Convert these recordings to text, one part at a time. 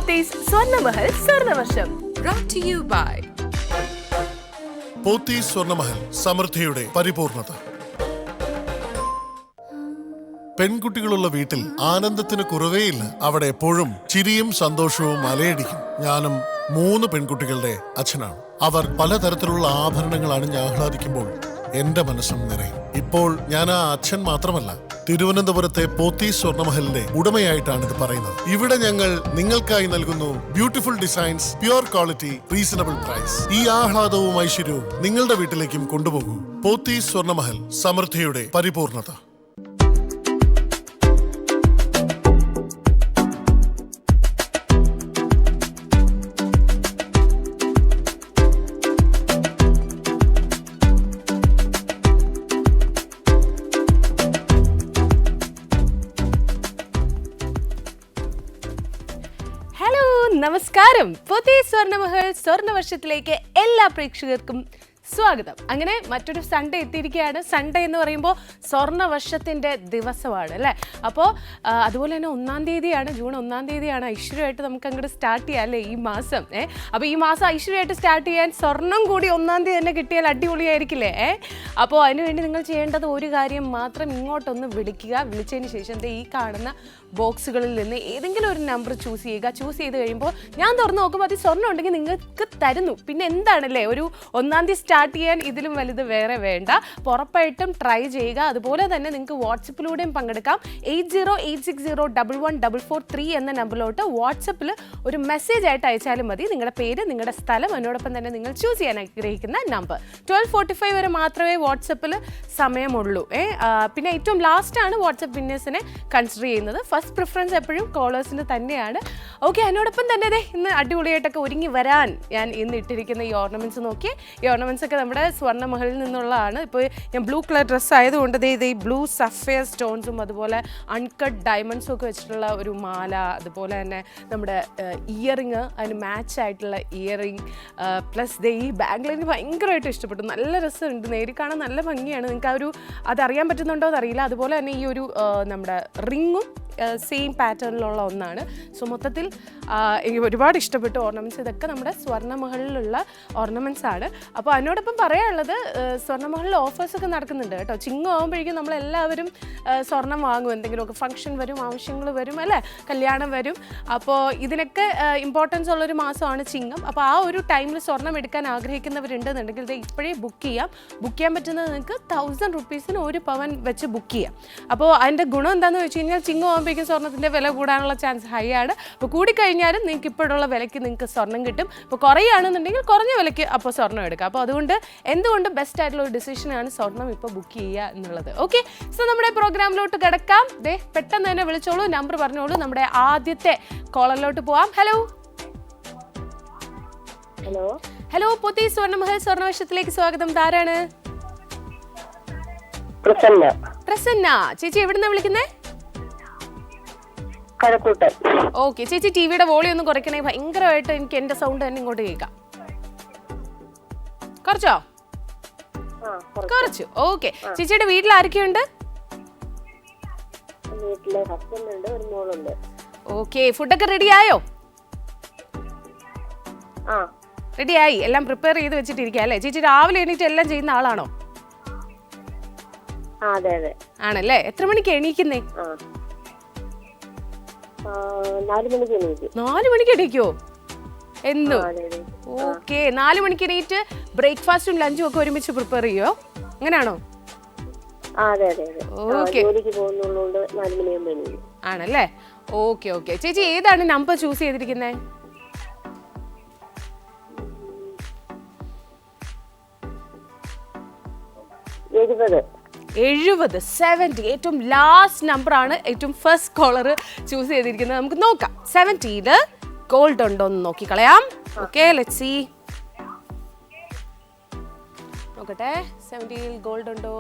Pothys Swarnamahal സ്വർണ്ണവർഷം brought to you by Pothys Swarnamahal, സമൃദ്ധിയുടെ പരിപൂർണത. പെൺകുട്ടികളുള്ള വീട്ടിൽ ആനന്ദത്തിന് കുറവേയില്ല. അവിടെ എപ്പോഴും ചിരിയും സന്തോഷവും അലയടിക്കും. ഞാനും 3 പെൺകുട്ടികളുടെ അച്ഛനാണ്. അവർ പലതരത്തിലുള്ള ആഭരണങ്ങൾ അണിഞ്ഞ് ആഹ്ലാദിക്കുമ്പോൾ എന്റെ മനസ്സും നിറയും. ഇപ്പോൾ ഞാൻ ആ അച്ഛൻ മാത്രമല്ല, തിരുവനന്തപുരത്തെ പോത്തീസ് സ്വർണ്ണമഹലിന്റെ ഉടമയായിട്ടാണ് ഇത് പറയുന്നത്. ഇവിടെ ഞങ്ങൾ നിങ്ങൾക്കായി നൽകുന്നു beautiful designs, pure quality, reasonable price. ഈ ആഹ്ലാദവും ഐശ്വര്യവും നിങ്ങളുടെ വീട്ടിലേക്കും കൊണ്ടുപോകൂ. പോത്തീസ് സ്വർണ്ണമഹൽ, സമൃദ്ധിയുടെ പരിപൂർണത. നമസ്കാരം. പോത്തീസ് സ്വർണ്ണമഹൽ സ്വർണ്ണവർഷത്തിലേക്ക് എല്ലാ പ്രേക്ഷകർക്കും സ്വാഗതം. അങ്ങനെ മറ്റൊരു സൺഡേ എത്തിയിരിക്കുകയാണ്. സൺഡേ എന്ന് പറയുമ്പോൾ സ്വർണ്ണവർഷത്തിൻ്റെ ദിവസമാണ് അല്ലേ? അപ്പോൾ അതുപോലെ തന്നെ 1-ാം തീയതിയാണ്, ജൂൺ 1-ാം തീയതിയാണ് ഐശ്വര്യമായിട്ട് നമുക്ക് അങ്ങോട്ട് സ്റ്റാർട്ട് ചെയ്യാം അല്ലേ ഈ മാസം. അപ്പോൾ ഈ മാസം ഐശ്വര്യമായിട്ട് സ്റ്റാർട്ട് ചെയ്യാൻ സ്വർണം കൂടി 1-ാം തീയതി തന്നെ കിട്ടിയാൽ അടിപൊളിയായിരിക്കില്ലേ? അപ്പോൾ അതിനുവേണ്ടി നിങ്ങൾ ചെയ്യേണ്ടത് ഒരു കാര്യം മാത്രം, ഇങ്ങോട്ടൊന്ന് വിളിക്കുക. വിളിച്ചതിന് ശേഷം ഈ കാണുന്ന ബോക്സുകളിൽ നിന്ന് ഏതെങ്കിലും ഒരു നമ്പർ ചൂസ് ചെയ്യുക. ചൂസ് ചെയ്ത് കഴിയുമ്പോൾ ഞാൻ തുറന്ന് നോക്കുമ്പോൾ അത് സ്വർണ്ണം ഉണ്ടെങ്കിൽ നിങ്ങൾക്ക് തരുന്നു. പിന്നെ എന്താണല്ലേ, ഒരു 1-ാം തീയതി സ്റ്റാർട്ട് ചെയ്യാൻ ഇതിലും വലുത് വേറെ വേണ്ട. ഉറപ്പായിട്ടും ട്രൈ ചെയ്യുക. അതുപോലെ തന്നെ നിങ്ങൾക്ക് വാട്സപ്പിലൂടെയും പങ്കെടുക്കാം. 8086011443 എന്ന നമ്പറിലോട്ട് വാട്സപ്പിൽ ഒരു മെസ്സേജ് ആയിട്ട് അയച്ചാലും മതി. നിങ്ങളുടെ പേര്, നിങ്ങളുടെ സ്ഥലം, അതിനോടൊപ്പം തന്നെ നിങ്ങൾ ചൂസ് ചെയ്യാൻ ആഗ്രഹിക്കുന്ന നമ്പർ. 12:45 വരെ മാത്രമേ വാട്സപ്പിൽ സമയമുള്ളൂ. പിന്നെ ഏറ്റവും ലാസ്റ്റാണ് വാട്സപ്പ് വിന്നേഴ്സിനെ കൺസിഡർ ചെയ്യുന്നത്. ഫസ്റ്റ് പ്രിഫറൻസ് എപ്പോഴും കോളേഴ്സിന് തന്നെയാണ്. ഓക്കെ, അതിനോടൊപ്പം തന്നെ ഇന്ന് അടിപൊളിയായിട്ടൊക്കെ ഒരുങ്ങി വരാൻ ഞാൻ ഇന്ന് ഇട്ടിരിക്കുന്ന ഈ ഓർണമെന്റ്സ് നോക്കി. ഈ ഓർണമെന്റ്സ് ഒക്കെ നമ്മുടെ സ്വർണ്ണമഹലിൽ നിന്നുള്ളതാണ്. ഇപ്പോൾ ഞാൻ ബ്ലൂ കളർ ഡ്രസ്സ് ആയതുകൊണ്ട് ഇത് ഈ ബ്ലൂ സഫയർ സ്റ്റോൺസും അതുപോലെ അൺകട്ട് ഡയമണ്ട്സും ഒക്കെ വെച്ചിട്ടുള്ള ഒരു മാല, അതുപോലെ തന്നെ നമ്മുടെ ഇയറിങ്, അതിന് മാച്ച് ആയിട്ടുള്ള ഇയറിങ്, പ്ലസ് ഈ ബാംഗിൾ എനിക്ക് ഭയങ്കരമായിട്ട് ഇഷ്ടപ്പെട്ടു. നല്ല രസമുണ്ട്, നേരി കാണാൻ നല്ല ഭംഗിയാണ്. നിങ്ങൾക്ക് ആ ഒരു അതറിയാൻ പറ്റുന്നുണ്ടോ എന്നറിയില്ല. അതുപോലെ തന്നെ ഈ ഒരു നമ്മുടെ റിങ്ങും സെയിം പാറ്റേണിലുള്ള ഒന്നാണ്. സോ മൊത്തത്തിൽ എനിക്ക് ഒരുപാട് ഇഷ്ടപ്പെട്ടു ഓർണമെൻറ്റ്സ്. ഇതൊക്കെ നമ്മുടെ സ്വർണ്ണമഹലിലുള്ള ഓർണമെൻറ്റ്സ് ആണ്. അപ്പോൾ അതിനോടൊപ്പം പറയാനുള്ളത്, സ്വർണ്ണമഹലിൽ ഓഫേഴ്സൊക്കെ നടക്കുന്നുണ്ട് കേട്ടോ. ചിങ്ങം ആകുമ്പോഴേക്കും നമ്മളെല്ലാവരും സ്വർണം വാങ്ങും. എന്തെങ്കിലുമൊക്കെ ഫംഗ്ഷൻ വരും, ആവശ്യങ്ങൾ വരും അല്ലേ, കല്യാണം വരും. അപ്പോൾ ഇതിനൊക്കെ ഇമ്പോർട്ടൻസ് ഉള്ളൊരു മാസമാണ് ചിങ്ങം. അപ്പോൾ ആ ഒരു ടൈമിൽ സ്വർണ്ണം എടുക്കാൻ ആഗ്രഹിക്കുന്നവരുണ്ടെന്നുണ്ടെങ്കിൽ ഇത് ഇപ്പോഴേ ബുക്ക് ചെയ്യാം. ബുക്ക് ചെയ്യാൻ പറ്റുന്നത് നിങ്ങൾക്ക് 1000 റുപ്പീസിന് 1 പവൻ വെച്ച് ബുക്ക് ചെയ്യാം. അപ്പോൾ അതിൻ്റെ ഗുണം എന്താണെന്ന് വെച്ച് കഴിഞ്ഞാൽ ചിങ്ങം ആകുമ്പോഴേക്കും സ്വർണ്ണത്തിൻ്റെ വില കൂടാനുള്ള ചാൻസ് ഹൈ ആണ്. അപ്പോൾ കൂടിക്കഴിഞ്ഞാലും നിങ്ങൾക്ക് ഇപ്പോഴുള്ള വിലയ്ക്ക് നിങ്ങൾക്ക് സ്വർണ്ണം കിട്ടും. ഇപ്പോൾ കുറയുകയാണെന്നുണ്ടെങ്കിൽ കുറഞ്ഞ വിലയ്ക്ക് അപ്പോൾ സ്വർണ്ണം എടുക്കാം. അപ്പോൾ അതുകൊണ്ട് എന്തുകൊണ്ടും ബെസ്റ്റ് ആയിട്ടുള്ള ഒരു ഡിസിഷനാണ് സ്വർണ്ണം ഇപ്പോൾ ബുക്ക് ചെയ്യുക എന്നുള്ളത്. ഓക്കെ, സോ നമ്മുടെ പ്രോഗ്രാമിലോട്ട് കിടക്കാം. പെട്ടെന്ന് തന്നെ വിളിച്ചോളൂ, നമ്പർ പറഞ്ഞോളൂ. നമ്മുടെ ആദ്യത്തെ കോളറിലോട്ട് പോവാം. ഹലോ ഹലോ ഹലോ പോത്തീസ് സ്വർണ്ണമഹൽ സ്വർണ്ണവർഷത്തിലേക്ക് സ്വാഗതം. ആരാണ്? പ്രസന്ന ചേച്ചി. എവിടുന്നാ വിളിക്കുന്നേ? ഓക്കെ ചേച്ചി, ടിവിയുടെ വോളിയം ഒന്ന് കുറയ്ക്കണേ. ഭയങ്കരമായിട്ട് എനിക്ക് എന്റെ സൗണ്ട് തന്നെ ഇങ്ങോട്ട് കേൾക്കാം. കുറച്ചോ? കുറച്ചു. ഓക്കെ ചേച്ചിയുടെ വീട്ടിൽ ആരൊക്കെയുണ്ട്? ഓക്കെ, ഫുഡൊക്കെ റെഡി ആയോ? റെഡിയായി, എല്ലാം പ്രിപ്പയർ ചെയ്ത് വെച്ചിട്ടിരിക്കുക അല്ലേ? ചേച്ചി രാവിലെ എണീറ്റ് എല്ലാം ചെയ്യുന്ന ആളാണോ? ആണല്ലേ. എത്ര മണിക്ക് എണീക്കുന്നേ? 4 മണിക്ക് എണീക്കോ എന്നും? ഓക്കെ, 4 മണിക്ക് എണീറ്റ് ബ്രേക്ക്ഫാസ്റ്റും ലഞ്ചും ഒക്കെ ഒരുമിച്ച് പ്രിപ്പയർ ചെയ്യോ? അങ്ങനെയാണോ? ആണല്ലേ. ഓക്കെ ഓക്കെ ചേച്ചി, ഏതാണ് നമ്പർ ചൂസ് ചെയ്തിരിക്കുന്നത്? 70 ഏറ്റവും ലാസ്റ്റ് നമ്പറാണ്. ഏറ്റവും ഫസ്റ്റ് കോളർ ചൂസ് ചെയ്തിരിക്കുന്നത്. നമുക്ക് നോക്കാം 70ൽ ഗോൾഡ് ഉണ്ടോ എന്ന് നോക്കിക്കളയാം. Okay, let's see. നോക്കട്ടെ, 70ൽ ഗോൾഡ് ഉണ്ടോ?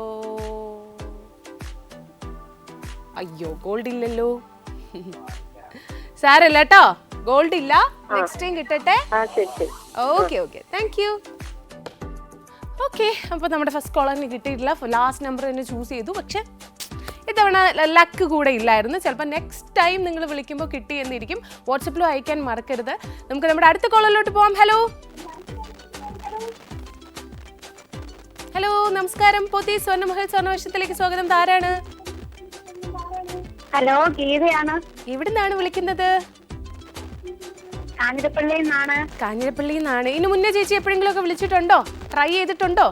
അയ്യോ, ഗോൾഡ് ഇല്ലല്ലോ. സാരല്ല കേട്ടോ, ഗോൾഡ് ഇല്ല. നെക്സ്റ്റ് ടൈം കിട്ടട്ടെ. Okay okay, thank U. Okay, അപ്പോൾ നമ്മുടെ ഫസ്റ്റ് കോളറിന് കിട്ടിയിട്ടില്ല. ലാസ്റ്റ് നമ്പർ തന്നെ ചൂസ് ചെയ്തു. പക്ഷെ ഇത്തവണ ലക്ക് കൂടെ ഇല്ലായിരുന്നു. ചിലപ്പോൾ നെക്സ്റ്റ് ടൈം നിങ്ങൾ വിളിക്കുമ്പോൾ കിട്ടി എന്നിരിക്കും. വാട്സപ്പിലും അയക്കാൻ മറക്കരുത്. നമുക്ക് നമ്മുടെ അടുത്ത കോളിലോട്ട് പോവാം. ഹലോ, നമസ്കാരം. പോത്തി സ്വർണ്ണമഹൽ സ്വർണ്ണവർഷത്തിലേക്ക് സ്വാഗതം. ആരാണ്? ഹലോ, ഗീതയാണ്. എവിടുന്നാണ് വിളിക്കുന്നത്? കാഞ്ഞിരപ്പള്ളിയിൽ നിന്നാണ്. കാഞ്ഞിരപ്പള്ളിയിൽ നിന്നാണ്. ഇതിന് മുന്നേ ചേച്ചി എപ്പോഴെങ്കിലും ഒക്കെ വിളിച്ചിട്ടുണ്ടോ? ട്രൈ ചെയ്തിട്ടുണ്ടോ?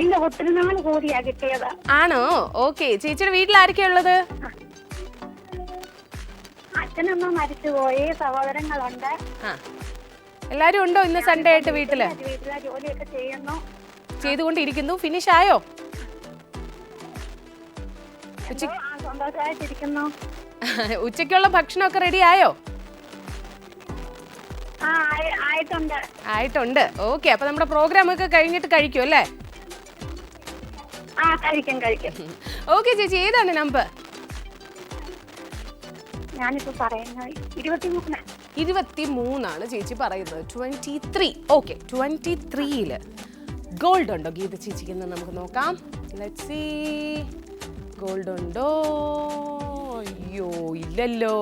ഇല്ല, ഒത്തിരി നാൾ കൂടിയാ കിട്ടിയത്. ആണോ? ഓക്കെ. ചേച്ചിയുടെ വീട്ടിൽ ആരൊക്കെയാ ഉള്ളത്? അച്ഛനമ്മ മരിച്ചുപോയി, സഹോദരങ്ങളുണ്ട്. എല്ലാരും ഉണ്ടോ ഇന്ന് സൺഡേ ആയിട്ട് വീട്ടില്? വീട്ടിലെ ജോലിയൊക്കെ ചെയ്യുന്നു. ചെയ്തുകൊണ്ടിരിക്കുന്നു. ഫിനിഷ് ആയോ? സന്തോഷമായിട്ടിരിക്കുന്നു. ഉച്ചയ്ക്കുള്ള ഭക്ഷണമൊക്കെ റെഡി ആയോ? ആയിട്ടുണ്ട്. ഓക്കെ. അപ്പൊ നമ്മുടെ പ്രോഗ്രാം ഒക്കെ കഴിഞ്ഞിട്ട് കഴിക്കും അല്ലേ? കഴിക്കും. ഓക്കെ ചേച്ചി, ഏതാണ് നമ്പർ? ഞാനിപ്പോ പറയുന്നത് 23 ചേച്ചി പറയുന്നത്. 23. ഓക്കെ, 23 ഗോൾഡ് ഉണ്ടോ ഗീത ചേച്ചിക്ക്? നമുക്ക് നോക്കാം. Let's see. ഗോൾഡ് ഉണ്ടോ? അയ്യോ, ഇല്ലല്ലോ.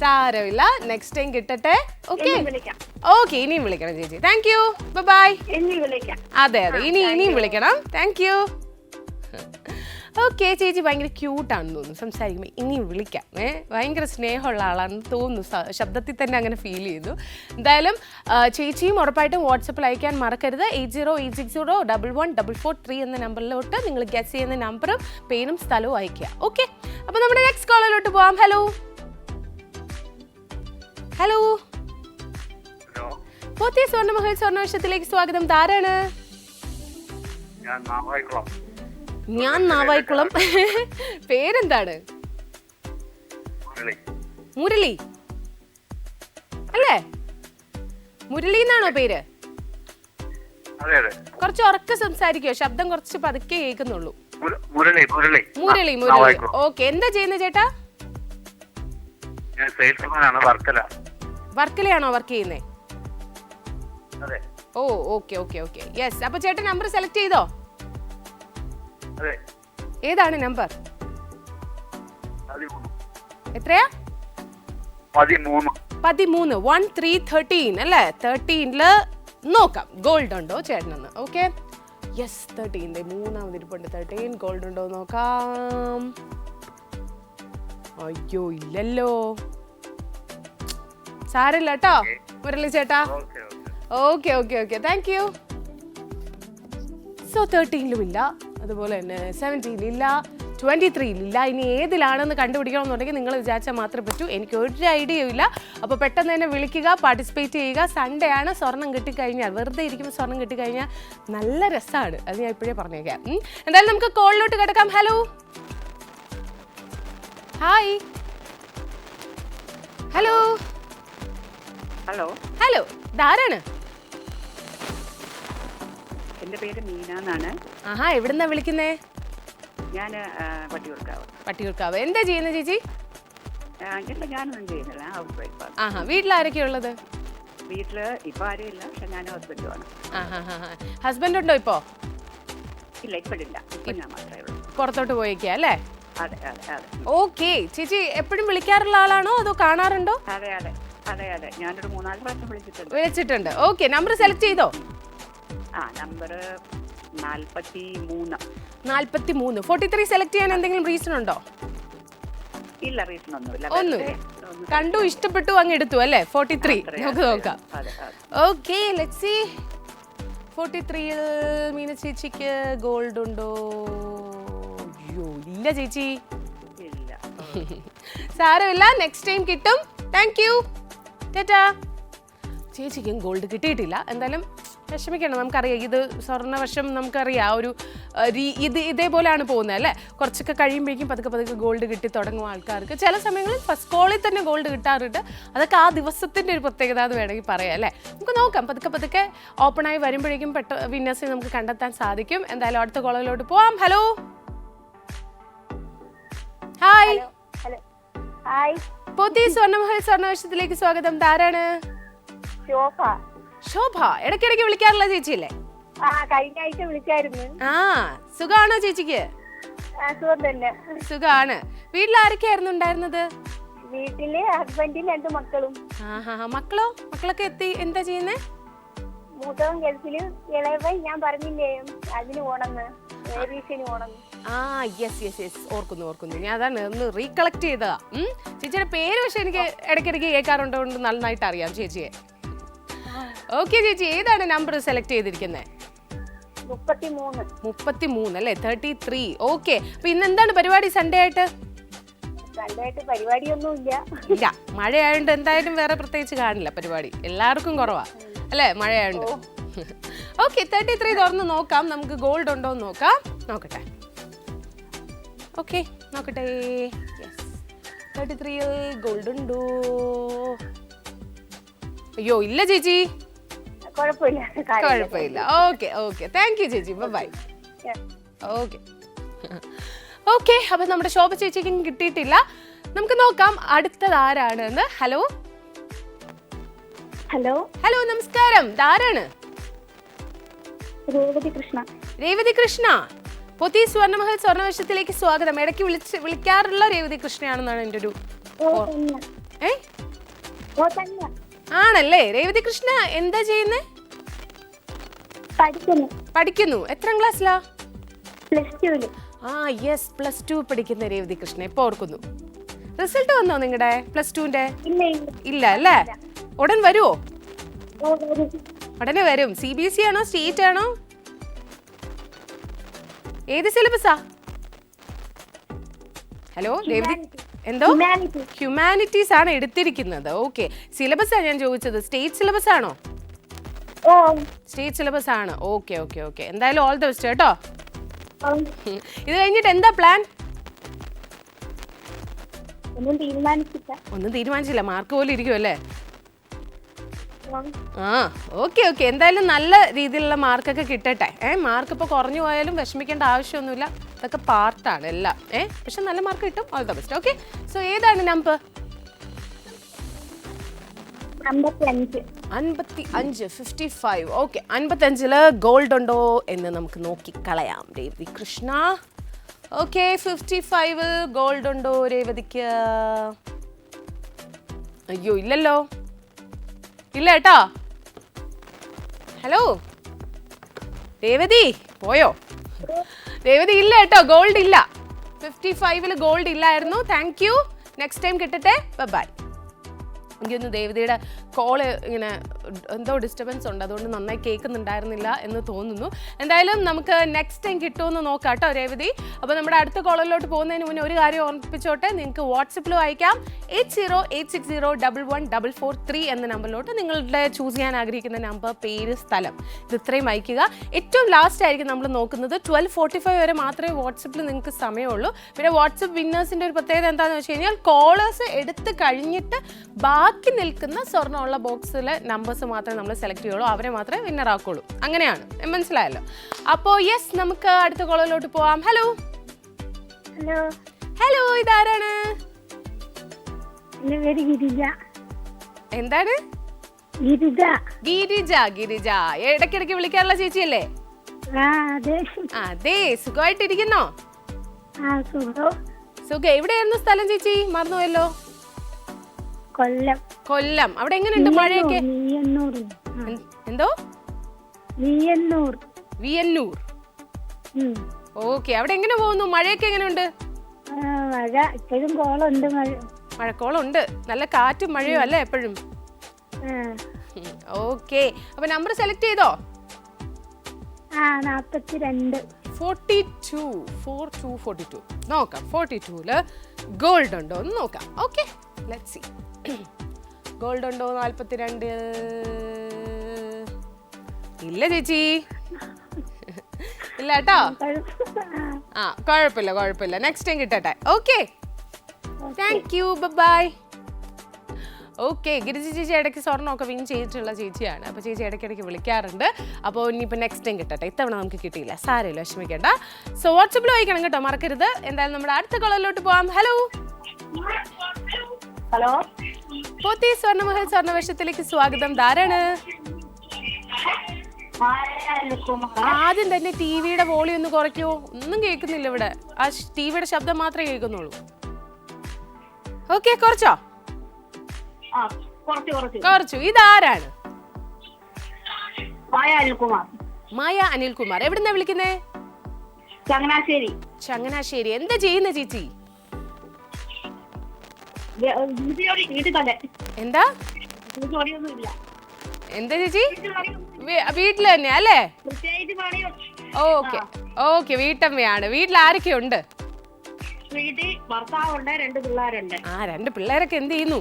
സാരമില്ല, നെക്സ്റ്റ് ടൈം കിട്ടട്ടെ. ഓക്കെ, ഇനിയും വിളിക്കണം ചേച്ചി. Thank you. ബൈ. അതെ, ഇനിയും വിളിക്കണം. Thank you. ഓക്കെ, ചേച്ചി ഭയങ്കര ക്യൂട്ടാണെന്ന് തോന്നുന്നു സംസാരിക്കുമ്പോൾ. ഇനിയും വിളിക്കാം. ഭയങ്കര സ്നേഹമുള്ള ആളാണെന്ന് തോന്നുന്നു. ശബ്ദത്തിൽ തന്നെ അങ്ങനെ ഫീൽ ചെയ്തു. എന്തായാലും ചേച്ചിയും ഉറപ്പായിട്ടും വാട്സപ്പിൽ അയക്കാൻ മറക്കരുത്. 8086011443 എന്ന നമ്പറിലോട്ട് നിങ്ങൾ ഗസ് ചെയ്യുന്ന നമ്പറും പേരും സ്ഥലവും അയക്കുക. ഓക്കെ, അപ്പോൾ നമ്മുടെ നെക്സ്റ്റ് കോളിലോട്ട് പോവാം. ഹലോ, പോത്തി സ്വർണ്ണമഹൽ സ്വർണ്ണവർഷത്തിലേക്ക് സ്വാഗതം. ആരാണ്? ഞാൻ നാവായിക്കുളം. പേരെന്താണ്? മുരളി അല്ലേ? മുരളി എന്നാണോ പേര്? കുറച്ച് ഉറക്കെ സംസാരിക്കോ? ശബ്ദം കുറച്ച് പതുക്കെ കേൾക്കുന്നുള്ളൂ. മുരളി. ഓക്കെ, എന്താ ചെയ്യുന്നത് ചേട്ടാ? വർക്കലയാണോ വർക്ക് ചെയ്യുന്നേ? ഓ, ഓക്കെ. യെസ്. അപ്പൊ ചേട്ടൻ നമ്പർ സെലക്ട് ചെയ്തോ? ഏതാണ് നമ്പർ? എത്രയാ? 13. 13 അല്ലേ? 13 നോക്കാം ഗോൾഡ് ഉണ്ടോ ചേട്ടനെന്ന്. Okay, yes. 13 മൂന്നാമത് ഇരിപ്പുണ്ട്. 13 ഗോൾഡ് ഉണ്ടോ നോക്കാം. അയ്യോ, ഇല്ലല്ലോ. സാരമില്ല കേട്ടോ മുരളി ചേട്ടാ. ഓക്കെ. Thank U. സോ 13 ഇല്ല, അതുപോലെ തന്നെ 17 ഇല്ല, 23 ഇല്ല. ഇനി ഏതിലാണെന്ന് കണ്ടുപിടിക്കണമെന്നുണ്ടെങ്കിൽ നിങ്ങൾ വിചാരിച്ചാൽ മാത്രമേ പറ്റൂ. എനിക്ക് ഒരു ഐഡിയയും ഇല്ല. അപ്പോൾ പെട്ടെന്ന് തന്നെ വിളിക്കുക, പാർട്ടിസിപ്പേറ്റ് ചെയ്യുക. സൺഡേ ആണ്. സ്വർണം കിട്ടിക്കഴിഞ്ഞാൽ, വെറുതെ ഇരിക്കുമ്പോൾ സ്വർണം കിട്ടിക്കഴിഞ്ഞാൽ നല്ല രസമാണ്. അത് ഞാൻ ഇപ്പോഴേ പറഞ്ഞേക്കാം. എന്തായാലും നമുക്ക് കോളിലോട്ട് കിടക്കാം. Hello, hi. ഹലോ, ഇതാരാണ്? എന്റെ പേര് മീന എന്നാണ്. എവിടുന്നാ വിളിക്കുന്നേ? ഞാൻ പട്ടിയൂർക്കാവ്. എന്താ ചെയ്യുന്നത് ചേച്ചി? ഞാനൊന്നും ചെയ്യുന്നില്ല, ഹൗസ് വൈഫാണ്. വീട്ടിലാരൊക്കെയാ ഉള്ളത്? വീട്ടില് ഇപ്പൊ ആരും ഇല്ല, പക്ഷെ ഞാനും ഹസ്ബൻഡുമാണ്. ഹസ്ബൻഡ് ഉണ്ടോ ഇപ്പോ? ഇല്ല, ഇപ്പോഴില്ല. ഇപ്പൊ ഞാൻ മാത്രമേ ഉള്ളൂ. പുറത്തോട്ട് പോയേക്കാ അല്ലേ? അതെ. ഓക്കെ. ചേച്ചി എപ്പോഴും വിളിക്കാറുള്ള ആളാണോ അതോ കാണാറുണ്ടോ? അതെ. ഞാനൊരു 3-4 പ്രാവശ്യം വിളിച്ചിട്ടുണ്ട്. ഓക്കെ, നമ്പർ സെലക്ട് ചെയ്തോ? നമ്പർ 43. 43 സെലക്ട് ചെയ്യാൻ എന്തെങ്കിലും റീസൺ ഉണ്ടോ? ഇല്ല, റീസൺ ഒന്നുമില്ല. കണ്ടു, ഇഷ്ടപ്പെട്ടു, അങ്ങ് എടുത്തു അല്ലേ? 43 നമുക്ക് നോക്കാം. Okay, let's see. 43 മീന ചേച്ചിക്ക് ഗോൾഡ് ഉണ്ടോ? അയ്യോ, ഇല്ല ചേച്ചി. സാരമില്ല, നെക്സ്റ്റ് ടൈം കിട്ടും. Thank you. ടാറ്റാ. ചേച്ചിക്കും ഗോൾഡ് കിട്ടിയിട്ടില്ല. എന്തായാലും വിഷമിക്കണം. നമുക്കറിയാം ഇത് സ്വർണ്ണവർഷം. നമുക്കറിയാം ഒരു ഇതേപോലെയാണ് പോകുന്നത് അല്ലേ? കുറച്ചൊക്കെ കഴിയുമ്പോഴേക്കും പതുക്കെ ഗോൾഡ് കിട്ടി തുടങ്ങും ആൾക്കാർക്ക്. ചില സമയങ്ങളിൽ ഫസ്റ്റ് കോളിൽ തന്നെ ഗോൾഡ് കിട്ടാറുണ്ട്. അതൊക്കെ ആ ദിവസത്തിൻ്റെ ഒരു പ്രത്യേകത എന്ന് വേണമെങ്കിൽ പറയാം അല്ലേ? നമുക്ക് നോക്കാം. പതുക്കെ ഓപ്പണായി വരുമ്പോഴേക്കും വിന്നേഴ്സിനെ നമുക്ക് കണ്ടെത്താൻ സാധിക്കും. എന്തായാലും അടുത്ത കോളിലോട്ട് പോവാം. Hello, hi. പോത്തി സ്വർണ്ണമഹൽ സ്വർണ്ണവർഷത്തിലേക്ക് സ്വാഗതം. ആരാണ്? ശോഭ. ഇടയ്ക്കിടയ്ക്ക് വിളിക്കാറുള്ള ചേച്ചിയല്ലേ? ആ കഴിഞ്ഞ ആഴ്ച വിളിച്ചായിരുന്നു. ആ സുഖാണോ ചേച്ചിക്ക്? സുഖം തന്നെ. സുഖാണ്. വീട്ടിൽ ആരൊക്കെയായിരുന്നു ഉണ്ടായിരുന്നത്? വീട്ടില് ഹസ്ബൻഡും 2 മക്കളും. മക്കളൊക്കെ എന്താ ചെയ്യുന്നേ? മൂത്തവൻ ഗൾഫില്, ഇളയവൻ ഞാൻ പറഞ്ഞില്ലേ അതിന് പോണെന്ന്, ഏവിയേഷന് പോണെന്ന്. യെസ് ഓർക്കുന്നു. ഞാൻ അതാണ് ഒന്ന് റീകളക്ട് ചെയ്തതാ. ചേച്ചിയുടെ പേര് പക്ഷെ എനിക്ക് ഇടയ്ക്കിടയ്ക്ക് കേൾക്കാറുണ്ടോണ്ട് നന്നായിട്ട് അറിയാം ചേച്ചിയെ. ഓക്കെ ചേച്ചി, ഏതാണ് നമ്പർ സെലക്ട് ചെയ്തിരിക്കുന്നത്? 33 അല്ലേ? 33. ഓക്കെ, അപ്പൊ ഇന്ന് എന്താണ് പരിപാടി? സൺഡേ ആയിട്ട് പരിപാടിയൊന്നും ഇല്ല. മഴയായോണ്ട് എന്തായാലും വേറെ പ്രത്യേകിച്ച് കാണില്ല പരിപാടി. എല്ലാവർക്കും കുറവാ അല്ലേ മഴയായോണ്ട്. ഓക്കെ, 33 തുറന്ന് നോക്കാം. നമുക്ക് ഗോൾഡ് ഉണ്ടോ എന്ന് നോക്കട്ടെ. ഓക്കെ, നോക്കട്ടെ. 33 ഗോൾഡ് ഉണ്ടോ? അയ്യോ ഇല്ല ചേച്ചി. കുഴപ്പമില്ല. ഓക്കെ താങ്ക് യു ചേച്ചി. ബൈ. ഓക്കെ അപ്പൊ നമ്മുടെ ശോഭ ചേച്ചിക്കും കിട്ടിയിട്ടില്ല. നമുക്ക് നോക്കാം അടുത്തത് ആരാണെന്ന്. ഹലോ നമസ്കാരം. ആരാണ്? രേവതി കൃഷ്ണ. പൊതി സ്വർണ്ണമഹൽ സ്വർണ്ണവർഷത്തിലേക്ക് സ്വാഗതം. ഇടയ്ക്ക് വിളിക്കാറുള്ള രേവതി കൃഷ്ണയാണെന്നാണ് എൻ്റെ ഒരു ആണല്ലേ? രേവതി കൃഷ്ണ എന്താ ചെയ്യുന്നേ? പഠിക്കുന്നു. എത്രാം ക്ലാസ്സിലാ? +2 പഠിക്കുന്ന രേവതി കൃഷ്ണ. ഇപ്പൊ ഓർക്കുന്നു. റിസൾട്ട് വന്നോ നിങ്ങളുടെ +2ന്റെ? ഇല്ല അല്ലേ? ഉടൻ വരുമോ? ഉടനെ വരും. CBSE ആണോ സ്റ്റേറ്റ് ആണോ? ഏത് സിലബസാ? ഹലോ രേവതി, എന്തോ? ഹ്യൂമാനിറ്റീസ് ആണ് എടുത്തിരിക്കുന്നത്. ഓക്കെ, സിലബസാ ഞാൻ ചോദിച്ചത്. സ്റ്റേറ്റ് സിലബസ് ആണോ? സ്റ്റേറ്റ് സിലബസ് ആണ്. ഓക്കെ. എന്തായാലും ഓൾ ദ ബെസ്റ്റ് കേട്ടോ. ഇത് കഴിഞ്ഞിട്ട് എന്താ പ്ലാൻ? ഒന്നും തീരുമാനിച്ചില്ല. മാർക്ക് പോലും ഇരിക്കുമല്ലേ? ഓക്കെ. എന്തായാലും നല്ല രീതിയിലുള്ള മാർക്കൊക്കെ കിട്ടട്ടെ. മാർക്ക് ഇപ്പോൾ കുറഞ്ഞു പോയാലും വിഷമിക്കേണ്ട ആവശ്യമൊന്നുമില്ല. ഇതൊക്കെ പാർട്ടാണ് എല്ലാം. പക്ഷെ നല്ല മാർക്ക് കിട്ടും. All the best. Okay, so ഏതാണ് നമ്പർ? 55. 55. ഓക്കെ, 55 ഗോൾഡ് ഉണ്ടോ എന്ന് നമുക്ക് നോക്കിക്കളയാം. രേവതി കൃഷ്ണ. ഓക്കെ, 55 ഗോൾഡ് ഉണ്ടോ രേവതിക്ക്? അയ്യോ ഇല്ലല്ലോ. ഇല്ല കേട്ടോ. ഹലോ രേവതി, പോയോ? രേവതി ഇല്ല കേട്ടോ, ഗോൾഡ് ഇല്ല. 55 ഗോൾഡ് ഇല്ലായിരുന്നു. Thank you. നെക്സ്റ്റ് ടൈം കിട്ടട്ടെ. ബൈ. എനിക്കൊന്ന് ദേവതയുടെ കോള് ഇങ്ങനെ എന്തോ ഡിസ്റ്റർബൻസ് ഉണ്ട്, അതുകൊണ്ട് നന്നായി കേൾക്കുന്നുണ്ടായിരുന്നില്ല എന്ന് തോന്നുന്നു. എന്തായാലും നമുക്ക് നെക്സ്റ്റ് ടൈം കിട്ടുമെന്ന് നോക്കാം കേട്ടോ രേവതി. അപ്പോൾ നമ്മുടെ അടുത്ത കോളിലോട്ട് പോകുന്നതിന് മുന്നേ ഒരു കാര്യം ഓർമ്മിപ്പിച്ചോട്ടെ. നിങ്ങൾക്ക് വാട്സപ്പിലും അയക്കാം. 8086011443 എന്ന നമ്പറിലോട്ട് നിങ്ങളുടെ ചൂസ് ചെയ്യാൻ ആഗ്രഹിക്കുന്ന നമ്പർ, പേര്, സ്ഥലം, ഇത് ഇത്രയും അയക്കുക. ഏറ്റവും ലാസ്റ്റ് ആയിരിക്കും നമ്മൾ നോക്കുന്നത്. 12:45 വരെ മാത്രമേ വാട്സപ്പിൽ നിങ്ങൾക്ക് സമയമുള്ളൂ. പിന്നെ വാട്സപ്പ് വിന്നേഴ്സിൻ്റെ ഒരു പ്രത്യേകത എന്താണെന്ന് വെച്ച് കഴിഞ്ഞാൽ കോളേഴ്സ് എടുത്ത് കഴിഞ്ഞിട്ട് ബാക്കി നിൽക്കുന്ന സ്വർണ്ണമുള്ള ബോക്സിലെ നമ്പേഴ്സ് മാത്രമേ നമ്മൾ സെലക്ട് ചെയ്യുള്ളൂ. അവരെ മാത്രമേ വിന്നർ ആക്കുള്ളൂ. അങ്ങനെയാണ്, മനസ്സിലായല്ലോ? അപ്പോൾ യെസ്, നമുക്ക് അടുത്ത കോളിലോട്ട് പോവാം. ഹലോ, ഇതാരാണ്? എന്താണ്? ഗിരിജ. ഇടയ്ക്കിടയ്ക്ക് വിളിക്കാറുള്ള ചേച്ചിയല്ലേ? അതെ. സുഖമായിട്ടിരിക്കുന്നോ? സുഖം. എവിടെയായിരുന്നു സ്ഥലം ചേച്ചി? മറന്നുപോയല്ലോ. കൊല്ലം. അവിടെ എങ്ങനെയുണ്ട് മഴയൊക്കെ? എന്തോ? വിയന്നൂർ. ഓക്കെ, അവിടെ എങ്ങനെ പോകുന്നു? മഴയൊക്കെ എങ്ങനെയുണ്ട്? മഴക്കോളുണ്ട്. നല്ല കാറ്റും മഴയോ അല്ലേ എപ്പോഴും? ഓക്കെ, അപ്പൊ നമ്പർ സെലക്ട് ചെയ്തോ? 42. നോക്കാം. 42 ഗോൾഡ് ഉണ്ടോ എന്ന് നോക്കാം. Okay, let's see. ഗോൾഡ് ഉണ്ടോ? 42. ഇല്ല ചേച്ചി, ഇല്ല കേട്ടോ. കുഴപ്പമില്ല. നെക്സ്റ്റ് ടൈം കിട്ടട്ടെ. Okay, thank you. Bye. Okay, Girija ചേച്ചി ഇടയ്ക്ക് സ്വർണ്ണമൊക്കെ വിൻ ചെയ്തിട്ടുള്ള ചേച്ചിയാണ്. അപ്പോൾ ചേച്ചി ഇടയ്ക്കിടയ്ക്ക് വിളിക്കാറുണ്ട്. അപ്പോൾ ഇനിയിപ്പോൾ നെക്സ്റ്റ് ടൈം കിട്ടട്ടെ. ഇത്തവണ നമുക്ക് കിട്ടിയില്ല, സാരമില്ല, വിഷമിക്കേണ്ട. സോ വാട്സപ്പിൽ വായിക്കണം കേട്ടോ, മറക്കരുത്. എന്തായാലും നമ്മുടെ അടുത്ത കോളിലോട്ട് പോവാം. ഹലോ. പോത്തി സ്വർണ്ണമഹൽ സ്വർണ്ണവർഷത്തിലേക്ക് സ്വാഗതം. ധാരാണ്? ആദ്യം തന്നെ ടിവിയുടെ വോളിയം ഒന്ന് കുറയ്ക്കോ. ഒന്നും കേൾക്കുന്നില്ല ഇവിടെ. ആ ടിവിയുടെ ശബ്ദം മാത്രമേ കേൾക്കുന്നുള്ളൂ. ഓക്കെ, കുറച്ചോ? കുറച്ചു. ഇതാരാണ്? മായ അനിൽകുമാർ. എവിടുന്നാ വിളിക്കുന്നേ? ചങ്ങനാശ്ശേരി. എന്താ ചെയ്യുന്ന ചേച്ചി? എന്താ എന്താ ചേച്ചി? വീട്ടില് തന്നെ അല്ലേ? ഓക്കെ ഓക്കെ, വീട്ടമ്മയാണ്. വീട്ടിൽ ആരൊക്കെയുണ്ട്? വീട്ടിൽ ഭർത്താവുണ്ട്, 2 പിള്ളേരുണ്ട്. 2 പിള്ളേരൊക്കെ എന്ത് ചെയ്യുന്നു?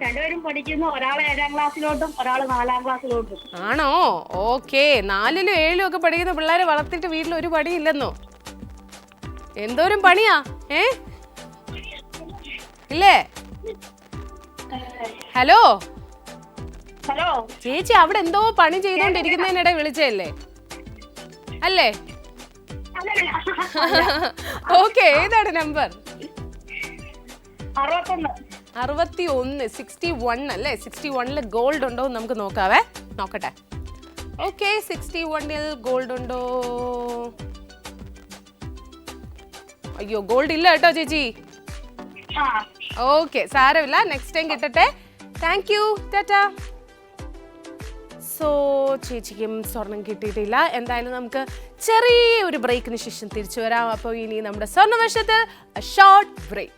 രണ്ടുപേരും പഠിക്കുന്നു. ഒരാൾ 7ാം ക്ലാസ്സിലോട്ടും ഒരാൾ 4ാം ക്ലാസ്സിലോട്ടും. ആണോ? ഓക്കെ. 4ലും 7ലും ഒക്കെ പഠിക്കുന്ന പിള്ളേരെ വളർത്തിട്ട് വീട്ടിൽ ഒരു പണിയില്ലെന്നോ? എന്തോരം പണിയാ ഇല്ലേ? ഹലോ ചേച്ചി, അവിടെ എന്തോ പണി ചെയ്തോണ്ടിരിക്കുന്നതിനിടെ വിളിച്ചല്ലേ അല്ലേ? ഓക്കെ, ഏതാണ് നമ്പർ? 61. 61 അല്ലേ? 61 ഗോൾഡ് ഉണ്ടോ എന്ന് നമുക്ക് നോക്കാവേ. നോക്കട്ടെ. ഓക്കെ, 61 ഗോൾഡ് ഉണ്ടോ? അയ്യോ, ഗോൾഡ് ഇല്ല കേട്ടോ ചേച്ചി. ഓക്കെ, സാരമില്ല, നെക്സ്റ്റ് ടൈം കിട്ടട്ടെ. Thank you, tata. സോ ചേച്ചിക്കും സ്വർണം കിട്ടിയിട്ടില്ല. എന്തായാലും നമുക്ക് ചെറിയൊരു ബ്രേക്കിന് ശേഷം തിരിച്ചു വരാം. അപ്പോൾ ഇനി നമ്മുടെ സ്വർണ്ണവർഷത്തിൽ ഷോർട്ട് ബ്രേക്ക്.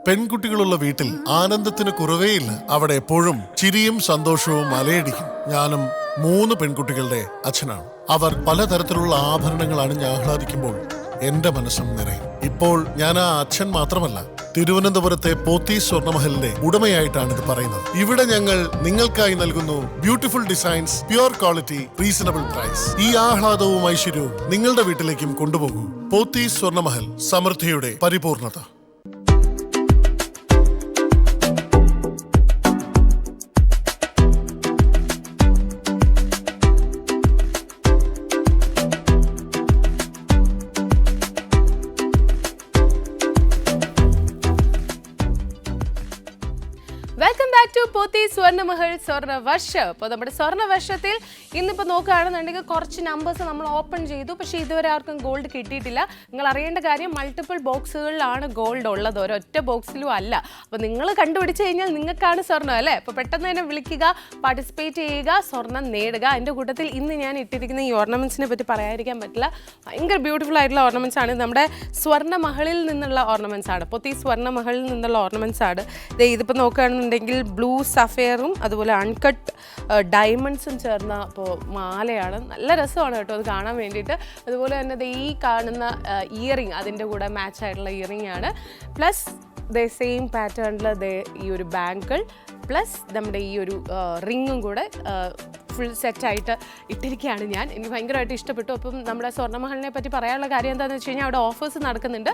പെൺകുട്ടികളുള്ള വീട്ടിൽ ആനന്ദത്തിന് കുറവേയില്ല. അവിടെ എപ്പോഴും ചിരിയും സന്തോഷവും അലയടിക്കും. ഞാനും 3 പെൺകുട്ടികളുടെ അച്ഛനാണ്. അവർ പലതരത്തിലുള്ള ആഭരണങ്ങൾ അണിഞ്ഞ് ആഹ്ലാദിക്കുമ്പോൾ എന്റെ മനസ്സും നിറയും. ഇപ്പോൾ ഞാൻ ആ അച്ഛൻ മാത്രമല്ല, തിരുവനന്തപുരത്തെ പോത്തീസ് സ്വർണ്ണമഹലിന്റെ ഉടമയായിട്ടാണ് ഇത് പറയുന്നത്. ഇവിടെ ഞങ്ങൾ നിങ്ങൾക്കായി നൽകുന്നു beautiful designs, pure quality, reasonable price. ഈ ആഹ്ലാദവും ഐശ്വര്യവും നിങ്ങളുടെ വീട്ടിലേക്കും കൊണ്ടുപോകൂ. പോത്തീസ് സ്വർണ്ണമഹൽ, സമൃദ്ധിയുടെ പരിപൂർണത. Welcome back to Pothys Swarnamahal Swarnavarsham. അപ്പോൾ നമ്മുടെ സ്വർണ്ണവർഷത്തിൽ ഇന്നിപ്പോൾ നോക്കുകയാണെന്നുണ്ടെങ്കിൽ കുറച്ച് നമ്പേഴ്സ് നമ്മൾ ഓപ്പൺ ചെയ്തു. പക്ഷേ ഇതുവരെ ആർക്കും ഗോൾഡ് കിട്ടിയിട്ടില്ല. നിങ്ങൾ അറിയേണ്ട കാര്യം, മൾട്ടിപ്പിൾ ബോക്സുകളിലാണ് ഗോൾഡ് ഉള്ളത്, ഒരൊറ്റ ബോക്സിലും അല്ല. അപ്പോൾ നിങ്ങൾ കണ്ടുപിടിച്ച് കഴിഞ്ഞാൽ നിങ്ങൾക്കാണ് സ്വർണ്ണം അല്ലേ? അപ്പോൾ പെട്ടെന്ന് തന്നെ വിളിക്കുക, പാർട്ടിസിപ്പേറ്റ് ചെയ്യുക, സ്വർണ്ണം നേടുക. എൻ്റെ കൂട്ടത്തിൽ ഇന്ന് ഞാൻ ഇട്ടിരിക്കുന്ന ഈ ഓർണമെൻറ്റ്സിനെ പറ്റി പറയാതിരിക്കാൻ പറ്റില്ല. ഭയങ്കര ബ്യൂട്ടിഫുൾ ആയിട്ടുള്ള ഓർണമെൻറ്റ്സ് ആണ്. നമ്മുടെ സ്വർണ്ണമഹലിൽ നിന്നുള്ള ഓർണമെൻറ്റ്സ് ആണ്, പോത്തീസ് സ്വർണ്ണമഹലിൽ നിന്നുള്ള ഓർണമെൻറ്റ്സ് ആണ്. ഇതിപ്പോൾ നോക്കുകയാണെന്നുണ്ടെങ്കിൽ ബ്ലൂ സഫയറും അതുപോലെ അൺകട്ട് ഡയമണ്ട്സും ചേർന്ന ഇപ്പോൾ മാലയാണ്. നല്ല രസമാണ് കേട്ടോ അത് കാണാൻ വേണ്ടിയിട്ട്. അതുപോലെ തന്നെ ഈ കാണുന്ന ഇയറിങ് അതിൻ്റെ കൂടെ മാച്ച് ആയിട്ടുള്ള ഇയറിങ് ആണ്. പ്ലസ് സെയിം പാറ്റേണിൽ ഈ ഒരു ബാങ്കിൾ പ്ലസ് നമ്മുടെ ഈ ഒരു റിങ്ങും കൂടെ ഫുൾ സെറ്റായിട്ട് ഇട്ടിരിക്കുകയാണ് ഞാൻ. എനിക്ക് ഭയങ്കരമായിട്ട് ഇഷ്ടപ്പെട്ടു. അപ്പം നമ്മുടെ സ്വർണ്ണമഹലിനെ പറ്റി പറയാനുള്ള കാര്യം എന്താണെന്ന് വെച്ച് കഴിഞ്ഞാൽ അവിടെ ഓഫേഴ്സ് നടക്കുന്നുണ്ട്.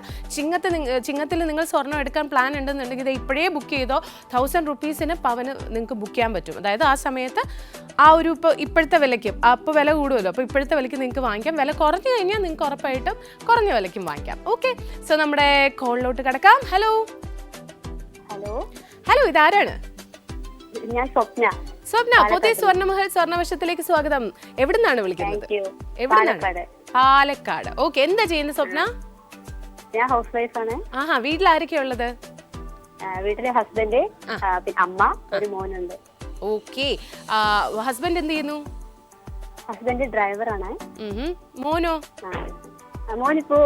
ചിങ്ങത്തിൽ നിങ്ങൾ സ്വർണ്ണം എടുക്കാൻ പ്ലാൻ ഉണ്ടെന്നുണ്ടെങ്കിൽ ഇത് ഇപ്പോഴേ ബുക്ക് ചെയ്തോ 1000 റുപ്പീസിന് പവന് നിങ്ങൾക്ക് ബുക്ക് ചെയ്യാൻ പറ്റും. അതായത് ആ സമയത്ത് ആ ഒരു ഇപ്പോഴത്തെ വിലയ്ക്കും, അപ്പോൾ വില കൂടുമല്ലോ, അപ്പോൾ ഇപ്പോഴത്തെ വിലയ്ക്ക് നിങ്ങൾക്ക് വാങ്ങിക്കാം. വില കുറഞ്ഞു കഴിഞ്ഞാൽ നിങ്ങൾക്ക് ഉറപ്പായിട്ടും കുറഞ്ഞ വിലയ്ക്കും വാങ്ങിക്കാം. ഓക്കെ, സോ നമ്മുടെ കോളിലോട്ട് കിടക്കാം. ഹലോ ഹലോ, ഇതാരാണ്? ഞാൻ സ്വപ്ന. പോത്തീസ് സ്വർണ്ണമഹൽ സ്വർണ്ണവർഷത്തിലേക്ക് സ്വാഗതം. എവിടുന്നാണ് വിളിക്കുന്നത്? എവിടുന്നാണ്? പാലക്കാട്. ഓക്കെ, എന്താ ചെയ്യുന്നത് സ്വപ്ന? ഞാൻ ഹൗസ് വൈഫ് ആണ്. ആഹാ, വീട്ടിൽ ആരൊക്കെയാ ഉള്ളത്? വീട്ടിലെ ഹസ്ബൻഡ്, അമ്മ, ഒരു മോനുണ്ട്. ഓക്കെ, ഹസ്ബൻഡ് എന്ത് ചെയ്യുന്നു? ഹസ്ബൻഡ് ഡ്രൈവറാണ്. മോനോ? മോനിപ്പോ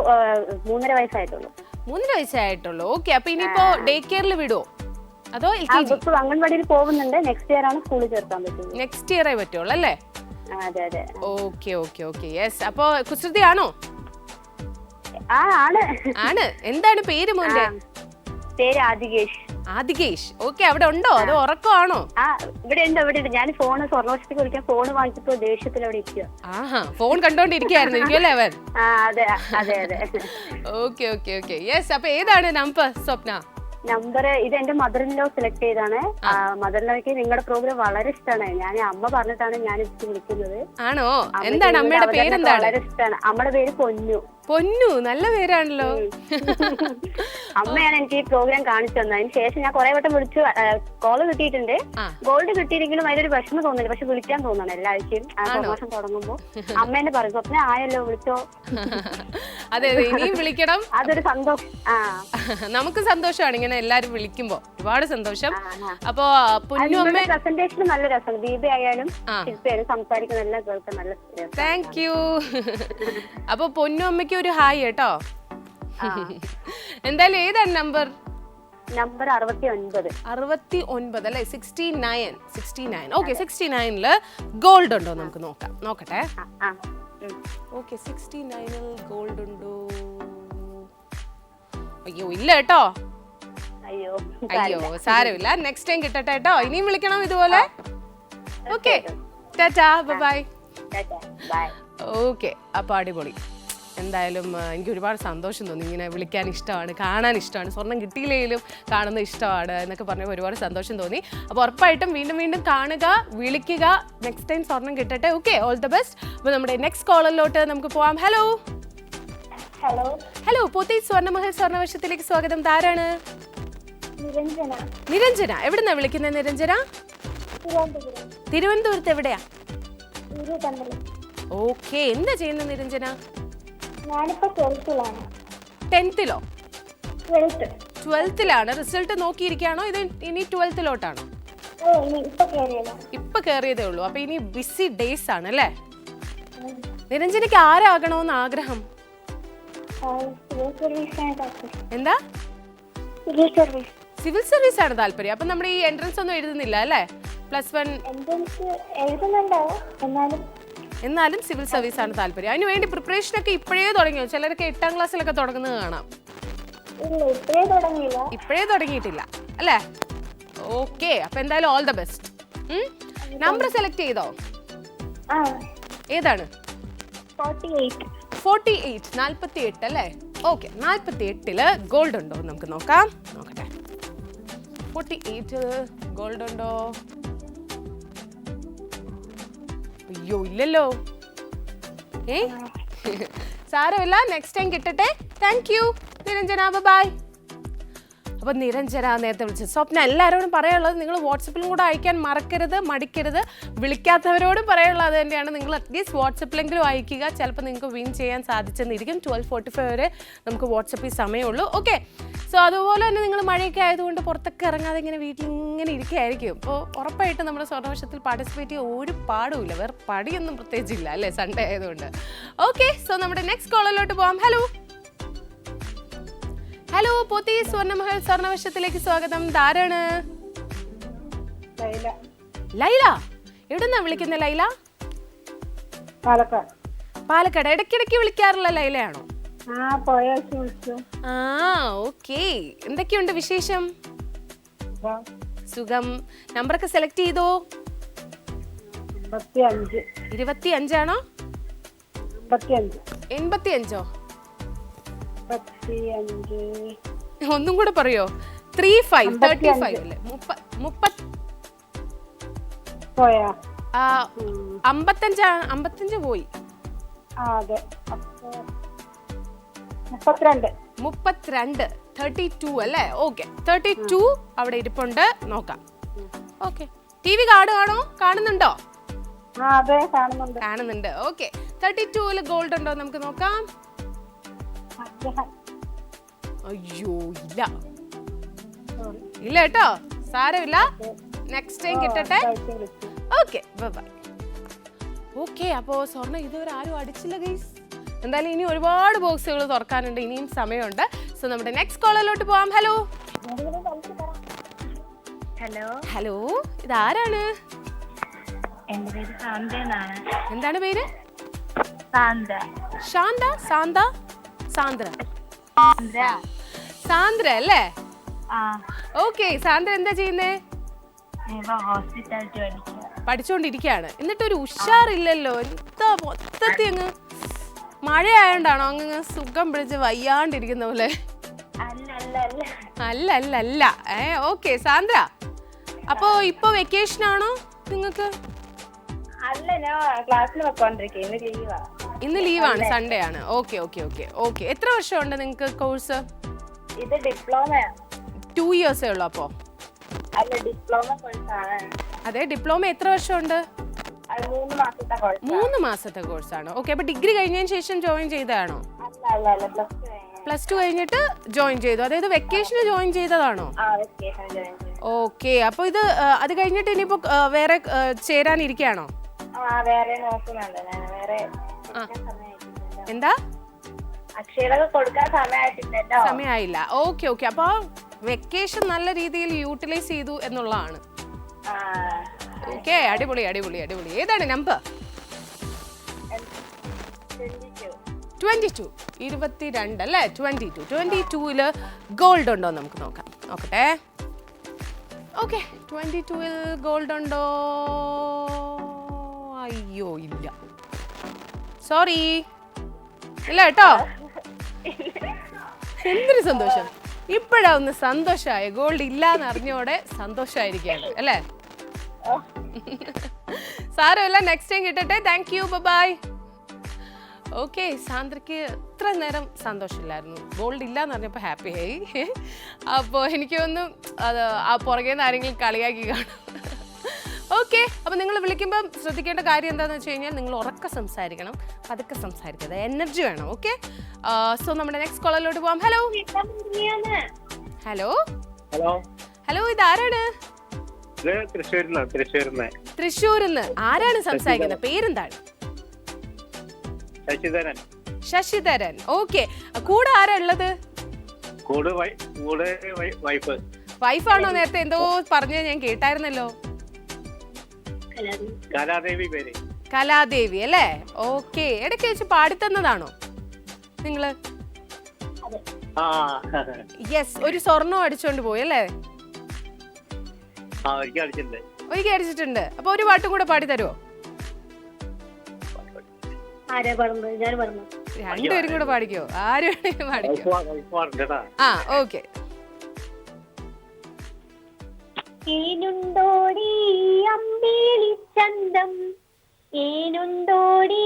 3.5 വയസ്സായിട്ടുള്ളൂ. 3.5 വയസ്സായിട്ടുള്ളൂ. ഓക്കെ, അപ്പൊ ഇനിയിപ്പോ ഡേ കെയറിൽ വിടുവോ അതോ അംഗൻവാടിയിൽ പോകുന്നുണ്ട്. നെക്സ്റ്റ് ഇയർ ആണ് സ്കൂളിൽ ചേർക്കാൻ പറ്റുന്നത്. നെക്സ്റ്റ് ഇയറേ പറ്റുള്ളൂ അല്ലേ? അതെ അതെ. Okay okay okay, yes. അപ്പൊ കുസൃതിയാണോ? ആണ്. എന്താണ് പേര് മോന്റെ? പേര് ആദികേഷ്. ആദികേഷ്. ഓക്കെ, അവിടെ ഉണ്ടോ അതോ ഉറക്കമാണോ? ഇവിടെ ഉണ്ട്. ഞാൻ ഫോണ് സ്വർണ്ണവർഷത്തേക്ക് വിളിക്കാൻ ഫോൺ വാങ്ങിച്ചപ്പോ ദേഷ്യത്തിൽ അവിടെ ഇരിക്കുക. ആഹാ, ഫോൺ കണ്ടോണ്ടിരിക്കുകയായിരുന്നു അല്ലേ അവൻ? അതെ അതെ അതെ. Okay okay okay, yes. അപ്പൊ ഏതാണ് നമ്പർ സ്വപ്ന? നമ്പർ ഇത് എന്റെ മദറിൻലോ സെലക്ട് ചെയ്താണ്. മദറിൻലോയ്ക്ക് നിങ്ങളുടെ പ്രോഗ്രാം വളരെ ഇഷ്ടമാണ്. ഞാൻ അമ്മ പറഞ്ഞിട്ടാണ് ഞാൻ ഇത് വിളിക്കുന്നത്. ആണോ? എന്താണ് അമ്മയുടെ പേരെന്താണ്? വളരെ ഇഷ്ടമാണ്. അമ്മയുടെ പേര് പൊന്നു. പൊന്നു, നല്ല പേരാണല്ലോ. അമ്മയാണ് എനിക്ക് ഈ പ്രോഗ്രാം കാണിച്ചു തന്നത്. അതിന് ശേഷം ഞാൻ കുറെ വട്ടം വിളിച്ചു, കോള് കിട്ടിയിട്ടുണ്ട്. ഗോൾഡ് കിട്ടിയില്ലെങ്കിലും അതിലൊരു വിഷമം തോന്നില്ല. പക്ഷെ വിളിക്കാൻ തോന്നണം എല്ലാ ആഴ്ചയും പ്രമോഷൻ തുടങ്ങുമ്പോ. അമ്മ എന്നെ പറയും സ്വപ്നം ആയല്ലോ വിളിച്ചോ. അതെ അതെ, ഇനിയും വിളിക്കണം. അതൊരു സന്തോഷം. നമുക്ക് സന്തോഷമാണ് ഇങ്ങനെ എല്ലാരും വിളിക്കുമ്പോ, ഒരുപാട് സന്തോഷം. അപ്പൊ പൊന്നു അമ്മ പ്രസന്റേഷൻ നല്ല രസം. ദീപ ആയാലും ശില്പയായാലും സംസാരിക്കുന്ന എല്ലാം കേൾക്കാൻ നല്ല രസം. Thank you. അപ്പൊ പൊന്നു അമ്മയ്ക്ക് ഒരു ഹായ് കേട്ടോ. എന്തായാലും ഏതാണ് നമ്പർ? നമ്പർ 69 അല്ലെ? 69. ഓക്കെ, 69ല് ഗോൾഡ് ഉണ്ടോ നമുക്ക് നോക്കാം. നോക്കട്ടെ. ഓക്കെ, 69ൽ ഗോൾഡ് ഉണ്ടോ? അയ്യോ ഇല്ല കേട്ടോ. അയ്യോ സാരമില്ല, നെക്സ്റ്റ് ടൈം കിട്ടട്ടെ കേട്ടോ. ഇനിയും വിളിക്കണം ഇതുപോലെ. Okay, tata, bye. ഓക്കെ, അപ്പൊ അടിപൊളി. എന്തായാലും എനിക്ക് ഒരുപാട് സന്തോഷം തോന്നി. ഇങ്ങനെ വിളിക്കാൻ ഇഷ്ടമാണ്, കാണാൻ ഇഷ്ടമാണ്, സ്വർണം കിട്ടിയില്ലെങ്കിലും കാണുന്ന ഇഷ്ടമാണ് എന്നൊക്കെ പറഞ്ഞപ്പോൾ ഒരുപാട് സന്തോഷം തോന്നി. അപ്പോൾ ഉറപ്പായിട്ടും വീണ്ടും വീണ്ടും കാണുക, വിളിക്കുക. നെക്സ്റ്റ് ടൈം സ്വർണം കിട്ടട്ടെ. Okay, all the best. അപ്പോൾ നമ്മുടെ നെക്സ്റ്റ് കോളറിലോട്ട് നമുക്ക് പോവാം. ഹലോ ഹലോ, പോത്തി സ്വർണ്ണമഹൽ സ്വർണ്ണവർഷത്തിലേക്ക് സ്വാഗതം. ആരാണ്? നിരഞ്ജന. എവിടുന്നാ വിളിക്കുന്നത് നിരഞ്ജന? തിരുവനന്തപുരത്ത് എവിടെയാ? ഓക്കെ, എന്താ ചെയ്യുന്നത് നിരഞ്ജന? 10th-ലോ? 12th-ലാണ്. റിസൾട്ട് നോക്കിയിരിക്കുകയാണോ? ഇത് ഇനി 12th-ലോട്ടാണോ? ഇപ്പൊ കേറിയതേ ഉള്ളൂ. അപ്പൊ ഇനി ബിസി ഡേയ്സ് ആണ് അല്ലേ? നിരഞ്ജനക്ക് ആരാകണോന്ന് ആഗ്രഹം? എന്താ? സിവിൽ സർവീസ് ആണ് താല്പര്യം. അപ്പൊ നമ്മുടെ ഈ എൻട്രൻസ് ഒന്നും എഴുതുന്നില്ല അല്ലേ? +1 എന്നാലും സിവിൽ സർവീസ് ആണ് താല്പര്യം. അതിന് വേണ്ടി പ്രിപ്പറേഷൻ ഒക്കെ ഇപ്പോഴേ തുടങ്ങിയോ? ചിലരൊക്കെ 8ാം ക്ലാസ്സിലൊക്കെ തുടങ്ങുന്നത് കാണാം. ഇപ്പോഴേ തുടങ്ങിയിട്ടില്ല അല്ലേ? ഓക്കെ, അപ്പൊ എന്തായാലും all the best. Number select ചെയ്തോ? ഏതാണ്? 48. 48 അല്ലേ? ഓക്കെ, 48ല് ഗോൾഡ് ഉണ്ടോ നമുക്ക് നോക്കാം. നോക്കട്ടെ, 48 ഗോൾഡ് ഉണ്ടോ? അയ്യോ ഇല്ലല്ലോ. സാരമില്ല, നെക്സ്റ്റ് ടൈം കിട്ടട്ടെ. Thank you Niranjana, bye. അപ്പോൾ നിരഞ്ജന നേരത്തെ വിളിച്ചത് സ്വപ്ന. എല്ലാവരോടും പറയാനുള്ളത് നിങ്ങൾ വാട്സപ്പിലും കൂടെ അയക്കാൻ മറക്കരുത്, മടിക്കരുത്. വിളിക്കാത്തവരോടും പറയാനുള്ളത് തന്നെയാണ്, നിങ്ങൾ അറ്റ്ലീസ്റ്റ് വാട്സപ്പിലെങ്കിലും അയക്കുക. ചിലപ്പോൾ നിങ്ങൾക്ക് വിൻ ചെയ്യാൻ സാധിച്ചെന്നിരിക്കും. 12:45 വരെ നമുക്ക് വാട്സപ്പിൽ സമയമുള്ളൂ. ഓക്കെ, സോ അതുപോലെ തന്നെ നിങ്ങൾ മഴയൊക്കെ ആയതുകൊണ്ട് പുറത്തൊക്കെ ഇറങ്ങാതെ ഇങ്ങനെ വീട്ടിൽ ഇങ്ങനെ ഇരിക്കുകയായിരിക്കും. അപ്പോൾ ഉറപ്പായിട്ടും നമ്മുടെ സ്വർണ്ണവർഷത്തിൽ പാർട്ടിസിപ്പേറ്റ് ചെയ്യാൻ ഒരു പാടുമില്ല. വേറെ പടിയൊന്നും പ്രത്യേകിച്ചില്ല അല്ലേ, സൺഡേ ആയതുകൊണ്ട്. ഓക്കെ, സോ നമ്മുടെ നെക്സ്റ്റ് കോളിലോട്ട് പോവാം. ഹലോ, പോത്തി സ്വർണ്ണമഹൽ സ്വർണ്ണവർഷത്തിലേക്ക് സ്വാഗതം. ആരാണ്? ലൈല. എവിടുന്നാ വിളിക്കുന്നത് ലൈല? പാലക്കാട്. ഇടയ്ക്കിടയ്ക്ക് വിളിക്കാറുള്ള ലൈലയാണോ? ഓക്കെ, എന്തൊക്കെയുണ്ട് വിശേഷം? സുഖം. നമ്പറൊക്കെ സെലക്ട് ചെയ്തോ? 25 ആണോ? 85ഓ? ഒന്നും കൂടെ പറയോ? 35 അല്ലേ? 55 പോയി. 32. 32 അല്ലേ? ഓക്കെ, 32 അവിടെ ഇരിപ്പുണ്ട്. നോക്കാം. Okay, TV കാണുവാണോ? കാണുന്നുണ്ടോ? കാണുന്നുണ്ട്. ഓക്കെ, 32ല് ഗോൾഡ് ഉണ്ടോ നമുക്ക് നോക്കാം. അയ്യോ ഇല്ല കേട്ടോ. സാരമില്ല, നെക്സ്റ്റ് ടൈം കിട്ടട്ടെ. Okay, bye. ഓക്കെ, അപ്പോൾ സ്വർണ്ണം ഇതുവരെ ആരും അടിച്ചില്ല ഗൈസ്. എന്തായാലും ഇനി ഒരുപാട് ബോക്സുകൾ തുറക്കാനുണ്ട്, ഇനിയും സമയമുണ്ട്. സോ നമ്മുടെ നെക്സ്റ്റ് കോളിലോട്ട് പോവാം. ഹലോ, ഇതാരാണ്? എന്റെ പേര് സാന്ദ്ര എന്നാണ്. എന്താണ് പേര്? സാന്ദ്ര. സാന്ദ്ര അല്ലേ? ഓക്കെ, സാന്ദ്ര എന്താ ചെയ്യുന്നേ? പഠിച്ചോണ്ടിരിക്കുകയാണ്. എന്നിട്ട് ഒരു ഉഷാറില്ലല്ലോ. എന്താ മൊത്തത്തിൽ അങ്ങ് മഴയായോണ്ടാണോ അങ്ങ് സുഖം പിടിച്ച് വയ്യാണ്ടിരിക്കുന്ന പോലെ? അല്ല അല്ല അല്ല അല്ല ഓക്കെ സാന്ദ്ര, അപ്പോ ഇപ്പൊ വെക്കേഷൻ ആണോ നിങ്ങൾക്ക്? അല്ല, ഞാൻ ക്ലാസ്സിൽ വെക്കോണ്ടിരിക്കുക. ഇന്ന് ലീവാണ്, സൺഡേ ആണ്. Okay okay okay okay. എത്ര വർഷമുണ്ട് നിങ്ങൾക്ക് കോഴ്സ്? ഇത് ഡിപ്ലോമയാണ്. 2 ഇയേഴ്സേ ഉള്ളൂ അപ്പോ? അല്ല, ഡിപ്ലോമ കോഴ്സാണ്. അതെ, ഡിപ്ലോമ എത്ര വർഷമുണ്ട്? 3 മാസത്തെ കോഴ്സ്. 3 മാസത്തെ കോഴ്സാണ്. ഓക്കെ, അപ്പൊ ഡിഗ്രി കഴിഞ്ഞതിന് ശേഷം ജോയിൻ ചെയ്തതാണോ? അല്ല, പ്ലസ് ടു കഴിഞ്ഞിട്ട് ജോയിൻ ചെയ്തു, അതായത് വെക്കേഷന് ജോയിൻ ചെയ്തതാണോ? ഓക്കെ, അപ്പൊ ഇത് അത് കഴിഞ്ഞിട്ട് ഇനിയിപ്പോ വേറെ ചേരാനിരിക്കുകയാണോ? വേറെ നോക്കുന്നുണ്ട്. വേറെ എന്താ? അക്ഷരൊക്കെ കൊടുക്കാൻ സമയമായിട്ടില്ലല്ലോ. സമയമായില്ല. ഓക്കെ ഓക്കെ, അപ്പൊ വെക്കേഷൻ നല്ല രീതിയിൽ യൂട്ടിലൈസ് ചെയ്തു എന്നുള്ളതാണ്. ഓക്കെ, അടിപൊളി അടിപൊളി അടിപൊളി. ഏതാണ് നമ്പർ? 22. 22 അല്ലേ? 22. 22-ല് ഗോൾഡ് ഉണ്ടോ നമുക്ക് നോക്കാം. നോക്കട്ടെ. ഓക്കെ, 22-ൽ ഗോൾഡ് ഉണ്ടോ? അയ്യോ ഇല്ല, സോറി, ഇല്ല കേട്ടോ. എന്തൊരു സന്തോഷം, ഇപ്പോഴാ ഒന്ന് സന്തോഷമായ. ഗോൾഡ് ഇല്ല എന്ന് അറിഞ്ഞോടെ സന്തോഷമായിരിക്കുകയാണ് അല്ലേ? സാരമില്ല, നെക്സ്റ്റ് ടൈം കിട്ടട്ടെ. Thank you, bye. ഓക്കെ, സാന്ദ്രയ്ക്ക് ഇത്ര നേരം സന്തോഷമില്ലായിരുന്നു, ഗോൾഡ് ഇല്ല എന്ന് പറഞ്ഞപ്പോൾ ഹാപ്പി ആയി. അപ്പോൾ എനിക്കൊന്നും അത് ആ പുറകെ നിന്ന് ആരെങ്കിലും കളിയാക്കി കാണും. ഓക്കെ, അപ്പോൾ നിങ്ങൾ വിളിക്കുമ്പം ശ്രദ്ധിക്കേണ്ട കാര്യം എന്താണെന്ന് വെച്ച് കഴിഞ്ഞാൽ നിങ്ങൾ ഉറക്കെ സംസാരിക്കണം, പതുക്കെ സംസാരിക്കരുത്, എനർജി വേണം. ഓക്കെ, സോ നമ്മുടെ നെക്സ്റ്റ് കോളറിലോട്ട് പോവാം. ഹലോ ഹലോ ഹലോ ഹലോ, ഇതാരാണ്? തൃശ്ശൂരിന്ന്. ആരാണ് സംസാരിക്കുന്നത്? പേരെന്താണ്? ശശിധരൻ. ശശിധരൻ. ഓക്കെ, കൂടെ ആരാ ഉള്ളത്? വൈഫാണോ? നേരത്തെ എന്തോ പറഞ്ഞത് ഞാൻ കേട്ടായിരുന്നല്ലോ. കലാദേവി പേര്. കലാദേവി അല്ലേ? ഓക്കെ, ഇടയ്ക്ക് വെച്ച് പാടിത്തന്നതാണോ നിങ്ങള്? യെസ്, ഒരു സ്വർണം അടിച്ചോണ്ട് പോയി അല്ലേ? ഒരിക്കൽ അടിച്ചിട്ടുണ്ട്. അപ്പൊ ഒരു പാട്ടും കൂടെ പാടി തരുമോ? രണ്ടുപേരും കൂടെ പാടിക്കോ? ആരും പാടിക്കോ? ആ, ഓക്കെ. ഏനുണ്ടോടി അമ്പിളിച്ചന്തം, ഏനുണ്ടോടി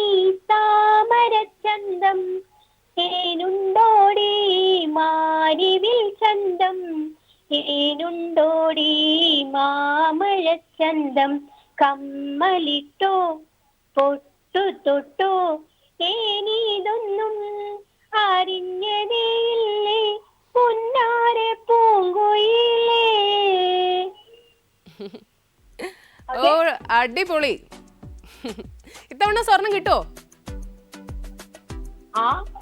താമരച്ചന്തം, ഏനുണ്ടോടി മാരിവിൽ ചന്തം, ഏനുണ്ടോടി മാമഴച്ചന്തം, കമ്മലിട്ടോ പൊട്ടു തൊട്ടോ ഏനീതൊന്നും അറിഞ്ഞതേയില്ലേ പൊന്നാര പൂങ്കുയിലേ. ഓ, അടിപൊളി. ഇത്തവണ സ്വർണം കിട്ടോ?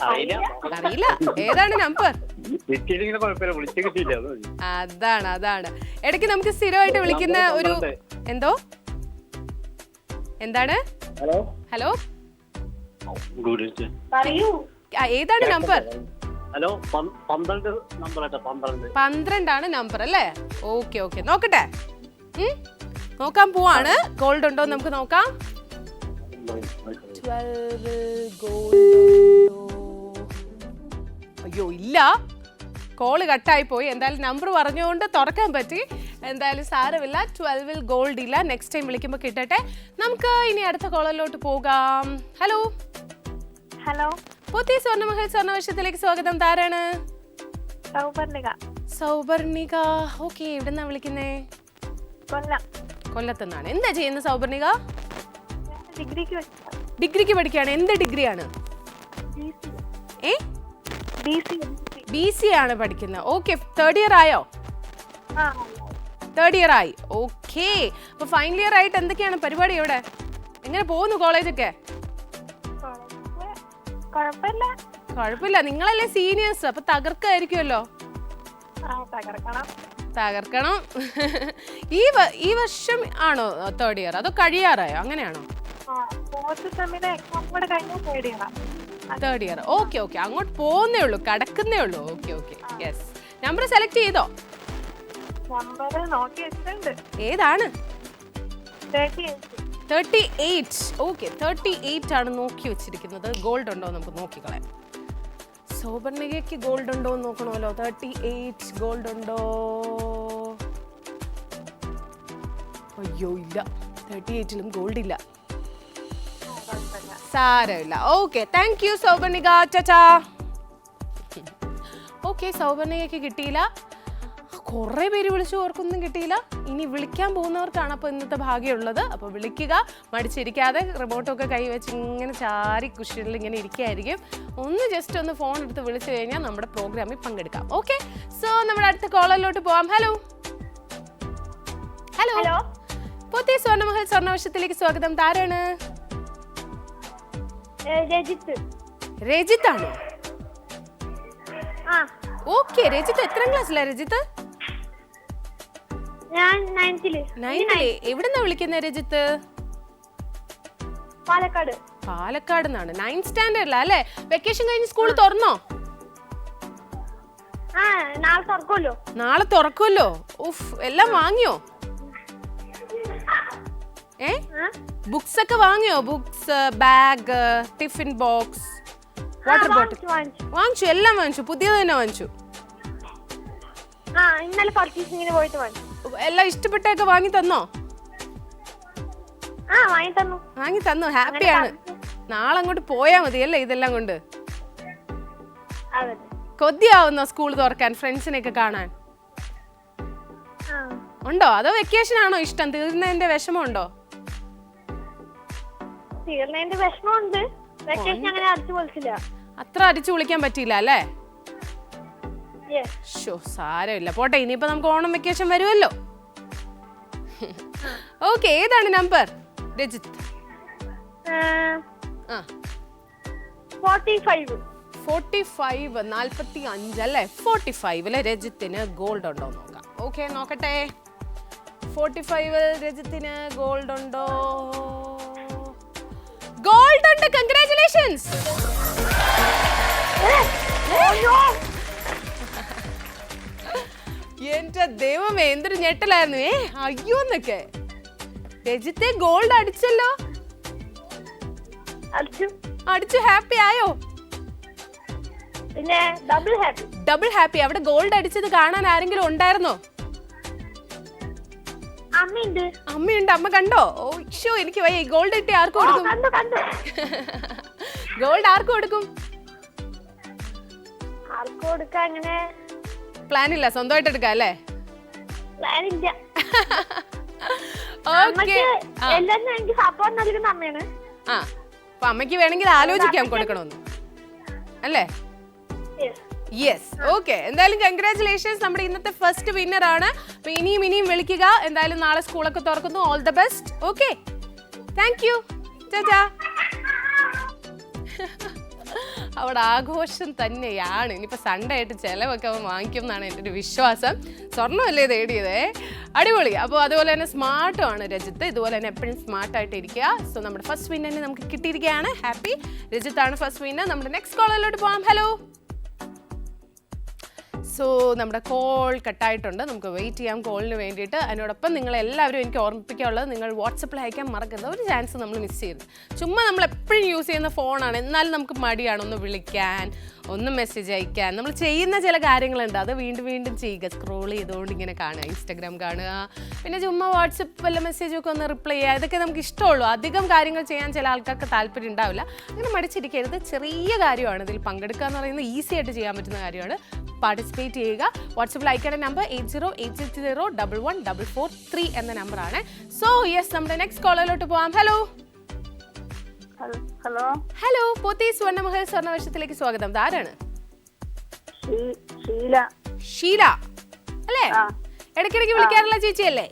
അറിയില്ല, ഏതാണ് നമ്പർ? അതാണ് ഇടയ്ക്ക് നമുക്ക് സ്ഥിരമായിട്ട് വിളിക്കുന്ന ഒരു എന്തോ എന്താണ്? ഹലോ, ഏതാണ് നമ്പർ? 12 നമ്പർ അല്ലേ? ഓക്കെ ഓക്കെ, നോക്കട്ടെ. നോക്കാൻ പോവാണ്. ഗോൾഡ് ഉണ്ടോ നമുക്ക് നോക്കാം. 12 ഗോൾഡ്. അയ്യോ ഇല്ല, കോള് കട്ടായി പോയി. എന്തായാലും നമ്പർ പറഞ്ഞുകൊണ്ട് തുറക്കാൻ പറ്റി. എന്തായാലും സാരമില്ല, 12-ൽ ഗോൾഡ് ഇല്ല. നെക്സ്റ്റ് ടൈം വിളിക്കുമ്പോൾ കിട്ടട്ടെ. നമുക്ക് ഇനി അടുത്ത കോളറിലോട്ട് പോകാം. ഹലോ ഹലോ, പുതിയ സ്വർണ്ണമഹൽ സ്വർണ്ണവർഷത്തിലേക്ക് സ്വാഗതം. താരാണ്? സൗപർണിക. ഓക്കെ, എവിടെന്നാ വിളിക്കുന്നേ? കൊല്ലത്തുനിന്നാണ്. എന്താ ചെയ്യുന്നത് സൗപർണിക? ഡിഗ്രിക്ക് പഠിക്കുകയാണ്. എന്ത് ഡിഗ്രിയാണ്? BC ആണ് പഠിക്കുന്നത്. ഓക്കെ, 3rd ഇയർ ആയോ? 3rd ഇയർ ആയി. ഓക്കെ, അപ്പൊ ഫൈനൽ ഇയർ ആയിട്ട് എന്തൊക്കെയാണ് പരിപാടി ഇവിടെ? എങ്ങനെ പോകുന്നു കോളേജൊക്കെ? കുഴപ്പമില്ല, നിങ്ങളല്ലേ സീനിയേഴ്സ്, അപ്പൊ തകർക്കായിരിക്കുമല്ലോ. തകർക്കണം. ഈ വർഷം ആണോ 3rd ഇയർ, അതോ കഴിയാറായോ? അങ്ങനെയാണോ? 3rd year. ഓക്കെ ഓക്കെ, അങ്ങോട്ട് പോകുന്നേ ഉള്ളൂ, കടക്കുന്നേ ഉള്ളൂ. Okay okay, yes. Number select ചെയ്തോ? ഏതാണ്? 38. ഓക്കെ, 38 ആണ് നോക്കി വെച്ചിരിക്കുന്നത്. ഗോൾഡ് ഉണ്ടോ നമുക്ക് നോക്കിക്കളയാം. സൗപർണികയ്ക്ക് ഗോൾഡ് ഉണ്ടോ എന്ന് നോക്കണമല്ലോ. 38 ഗോൾഡ് ഉണ്ടോ? അയ്യോ ഇല്ല, 38ലും ഗോൾഡ് ഇല്ല. സാരമില്ല. Okay, thank you Souparnika. ചാച്ചാ. ഓക്കെ, സൗപർണികയ്ക്ക് കിട്ടിയില്ല. കുറേ പേര് വിളിച്ചു, ഓർക്കൊന്നും കിട്ടിയില്ല. ഇനി വിളിക്കാൻ പോകുന്നവർക്കാണ് അപ്പോൾ ഇന്നത്തെ ഭാഗ്യമുള്ളത്. അപ്പോൾ വിളിക്കുക, മടിച്ചിരിക്കാതെ റിമോട്ടൊക്കെ കൈവച്ച് ഇങ്ങനെ ചാരി കുഷികളിൽ ഇങ്ങനെ ഇരിക്കുകയായിരിക്കും. ഒന്ന് ജസ്റ്റ് ഒന്ന് ഫോൺ എടുത്ത് വിളിച്ചു കഴിഞ്ഞാൽ നമ്മുടെ പ്രോഗ്രാമിൽ പങ്കെടുക്കാം. ഓക്കെ, സോ നമ്മുടെ അടുത്ത കോളറിലോട്ട് പോവാം. ഹലോ ഹലോ, പോത്തി സ്വർണ്ണമഹൽ സ്വർണ്ണവശത്തിലേക്ക് സ്വാഗതം. താരാണ്? രജിത്താണോ? ഓക്കെ, രജിത്ത് എത്രാം ക്ലാസ്സിലാ രജിത്ത്? ഞാൻ 9th. എവിടുന്നാ വിളിക്കുന്നത് രജിത്ത്? പാലക്കാട് നിന്നാണ്. 9th സ്റ്റാൻഡേർഡിലാ അല്ലേ? വെക്കേഷൻ കഴിഞ്ഞ് സ്കൂൾ തുറന്നോ? നാളെ തുറക്കുമല്ലോ. ഉഫ്, എല്ലാം വാങ്ങിയോ? ബുക്സ് ഒക്കെ വാങ്ങിയോ? Books, bag, tiffin box, water bottle വാങ്ങിച്ചു? എല്ലാം വാങ്ങിച്ചു? പുതിയത് തന്നെ വാങ്ങിച്ചു? ഇന്നലെ പർച്ചേസിങ്ങിന് പോയിട്ട് വാങ്ങിച്ചു. എല്ലാം ഇഷ്ടപ്പെട്ടൊക്കെ വാങ്ങി തന്നോ? വാങ്ങി തന്നു. ഹാപ്പിയാണ്. നാളെ അങ്ങോട്ട് പോയാ മതി അല്ലേ ഇതെല്ലാം കൊണ്ട്? കൊതിയാവുന്നോ സ്കൂൾ തുറക്കാൻ, ഫ്രണ്ട്സിനെയൊക്കെ കാണാൻ? ഉണ്ടോ? അതോ വെക്കേഷൻ ആണോ ഇഷ്ടം? തീർന്നതിന്റെ വിഷമമുണ്ടോ? തീർന്നതിന്റെ വിഷമമുണ്ട്. വെക്കേഷൻ അങ്ങനെ അടിച്ചു പൊളിച്ചില്ല. അത്ര അടിച്ചു വിളിക്കാൻ പറ്റിയില്ല അല്ലേ? സാരമില്ല, പോട്ടെ. ഇനിയിപ്പോ നമുക്ക് ഓണം വെക്കേഷൻ വരുമല്ലോ. ഓക്കെ, ഏതാണ് നമ്പർ രജിത്ത്? 45. 45 അല്ലേ? 45 രജിത്തിന് ഗോൾഡ് ഉണ്ടോ നോക്കാം. ഓക്കെ, നോക്കട്ടെ. 45 രജിത്തിന് ഗോൾഡ് ഉണ്ടോ? ഗോൾഡ് ഉണ്ട്. കൺഗ്രാറ്റുലേഷൻസ്. എന്റെ ദൈവമേ, എന്തൊരു ഞെട്ടലായിരുന്നു. അയ്യോ എന്നൊക്കെ. രജിത്തെ ഗോൾഡ് അടിച്ചല്ലോ. അടിച്ചു. ഹാപ്പി ആയോ? പിന്നെ ഡബിൾ ഹാപ്പി. അവിടെ ഗോൾഡ് അടിച്ചത് കാണാൻ ആരെങ്കിലും ഉണ്ടായിരുന്നോ? അമ്മയുണ്ട്. അമ്മ കണ്ടോ? ഓ ഷോ, എനിക്ക് വയ്യ. ഗോൾഡ് കിട്ടി ആർക്ക് കൊടുക്കും? ഗോൾഡ് ആർക്ക് കൊടുക്കും? പ്ലാൻ ഇല്ല, സ്വന്തമായിട്ട് എടുക്കാം അല്ലേ? അപ്പൊ അമ്മയ്ക്ക് വേണമെങ്കിൽ ആലോചിക്കാം കൊടുക്കണമെന്ന് അല്ലേ? യെസ്. ഓക്കെ, എന്തായാലും കൺഗ്രാറ്റുലേഷൻസ്. നമ്മുടെ ഇന്നത്തെ ഫസ്റ്റ് വിന്നർ ആണ്. അപ്പൊ ഇനിയും വിളിക്കുക. എന്തായാലും നാളെ സ്കൂളൊക്കെ തുറക്കുന്നു. All the best. Okay, thank you. Tata. അവിടെ ആഘോഷം തന്നെയാണ്. ഇനിയിപ്പോൾ സൺഡേ ആയിട്ട് ചിലവൊക്കെ അവൻ വാങ്ങിക്കും എന്നാണ് എൻ്റെ ഒരു വിശ്വാസം. സ്വർണ്ണമല്ലേ തേടിയതേ. അടിപൊളി. അപ്പോൾ അതുപോലെ തന്നെ സ്മാർട്ടുമാണ് രജിത്ത്. ഇതുപോലെ തന്നെ എപ്പോഴും സ്മാർട്ടായിട്ട് ഇരിക്കുക. സോ നമ്മുടെ ഫസ്റ്റ് വിന്നറിനെ നമുക്ക് കിട്ടിയിരിക്കുകയാണ്. ഹാപ്പി. രജിത്താണ് ഫസ്റ്റ് വിന്നർ. നമ്മുടെ നെക്സ്റ്റ് കോളിലോട്ട് പോകാം. ഹലോ. സോ നമ്മുടെ കോൾ കട്ടായിട്ടുണ്ട്. നമുക്ക് വെയിറ്റ് ചെയ്യാം കോളിന് വേണ്ടിയിട്ട്. അതിനോടൊപ്പം നിങ്ങളെല്ലാവരും എനിക്ക് ഓർമ്മിപ്പിക്കാനുള്ളത്, നിങ്ങൾ വാട്സപ്പിൽ അയക്കാൻ മറക്കരുത്. ഒരു ചാൻസ് നമ്മൾ മിസ് ചെയ്യരുത്. ചുമ്മാ നമ്മൾ എപ്പോഴും യൂസ് ചെയ്യുന്ന ഫോണാണ്, എന്നാലും നമുക്ക് മടിയാണ് ഒന്ന് വിളിക്കാൻ, ഒന്ന് മെസ്സേജ് അയക്കാൻ. നമ്മൾ ചെയ്യുന്ന ചില കാര്യങ്ങളുണ്ട്, അത് വീണ്ടും ചെയ്യുക. സ്ക്രോൾ ചെയ്തുകൊണ്ട് ഇങ്ങനെ കാണുക, ഇൻസ്റ്റാഗ്രാം കാണുക, പിന്നെ ചുമ്മാ വാട്സപ്പ് വല്ല മെസ്സേജൊക്കെ ഒന്ന് റിപ്ലൈ ചെയ്യുക. ഇതൊക്കെ നമുക്ക് ഇഷ്ടമുള്ളൂ. അധികം കാര്യങ്ങൾ ചെയ്യാൻ ചില ആൾക്കാർക്ക് താല്പര്യം ഉണ്ടാവില്ല. അങ്ങനെ മടിച്ചിരിക്കരുത്. ചെറിയ കാര്യമാണ് ഇതിൽ പങ്കെടുക്കുക എന്ന് പറയുന്നത്. ഈസി ആയിട്ട് ചെയ്യാൻ പറ്റുന്ന കാര്യമാണ്. പാർട്ടിസിപ്പേറ്റ് ചെയ്യുക. വാട്സപ്പിൽ അയക്കേണ്ട നമ്പർ 8086011443 എന്ന നമ്പറാണ്. സോ യെസ്, നമ്മുടെ നെക്സ്റ്റ് കോളിലോട്ട് പോവാം. ഹലോ. ഹലോ, പോത്തി സ്വർണ്ണമഹൽ സ്വർണ്ണവശത്തിലേക്ക് സ്വാഗതം. ആരാണ്? ഷീല അല്ലേ? ഇടയ്ക്കിടയ്ക്ക് വിളിക്കാറുള്ള ചേച്ചിയല്ലേ?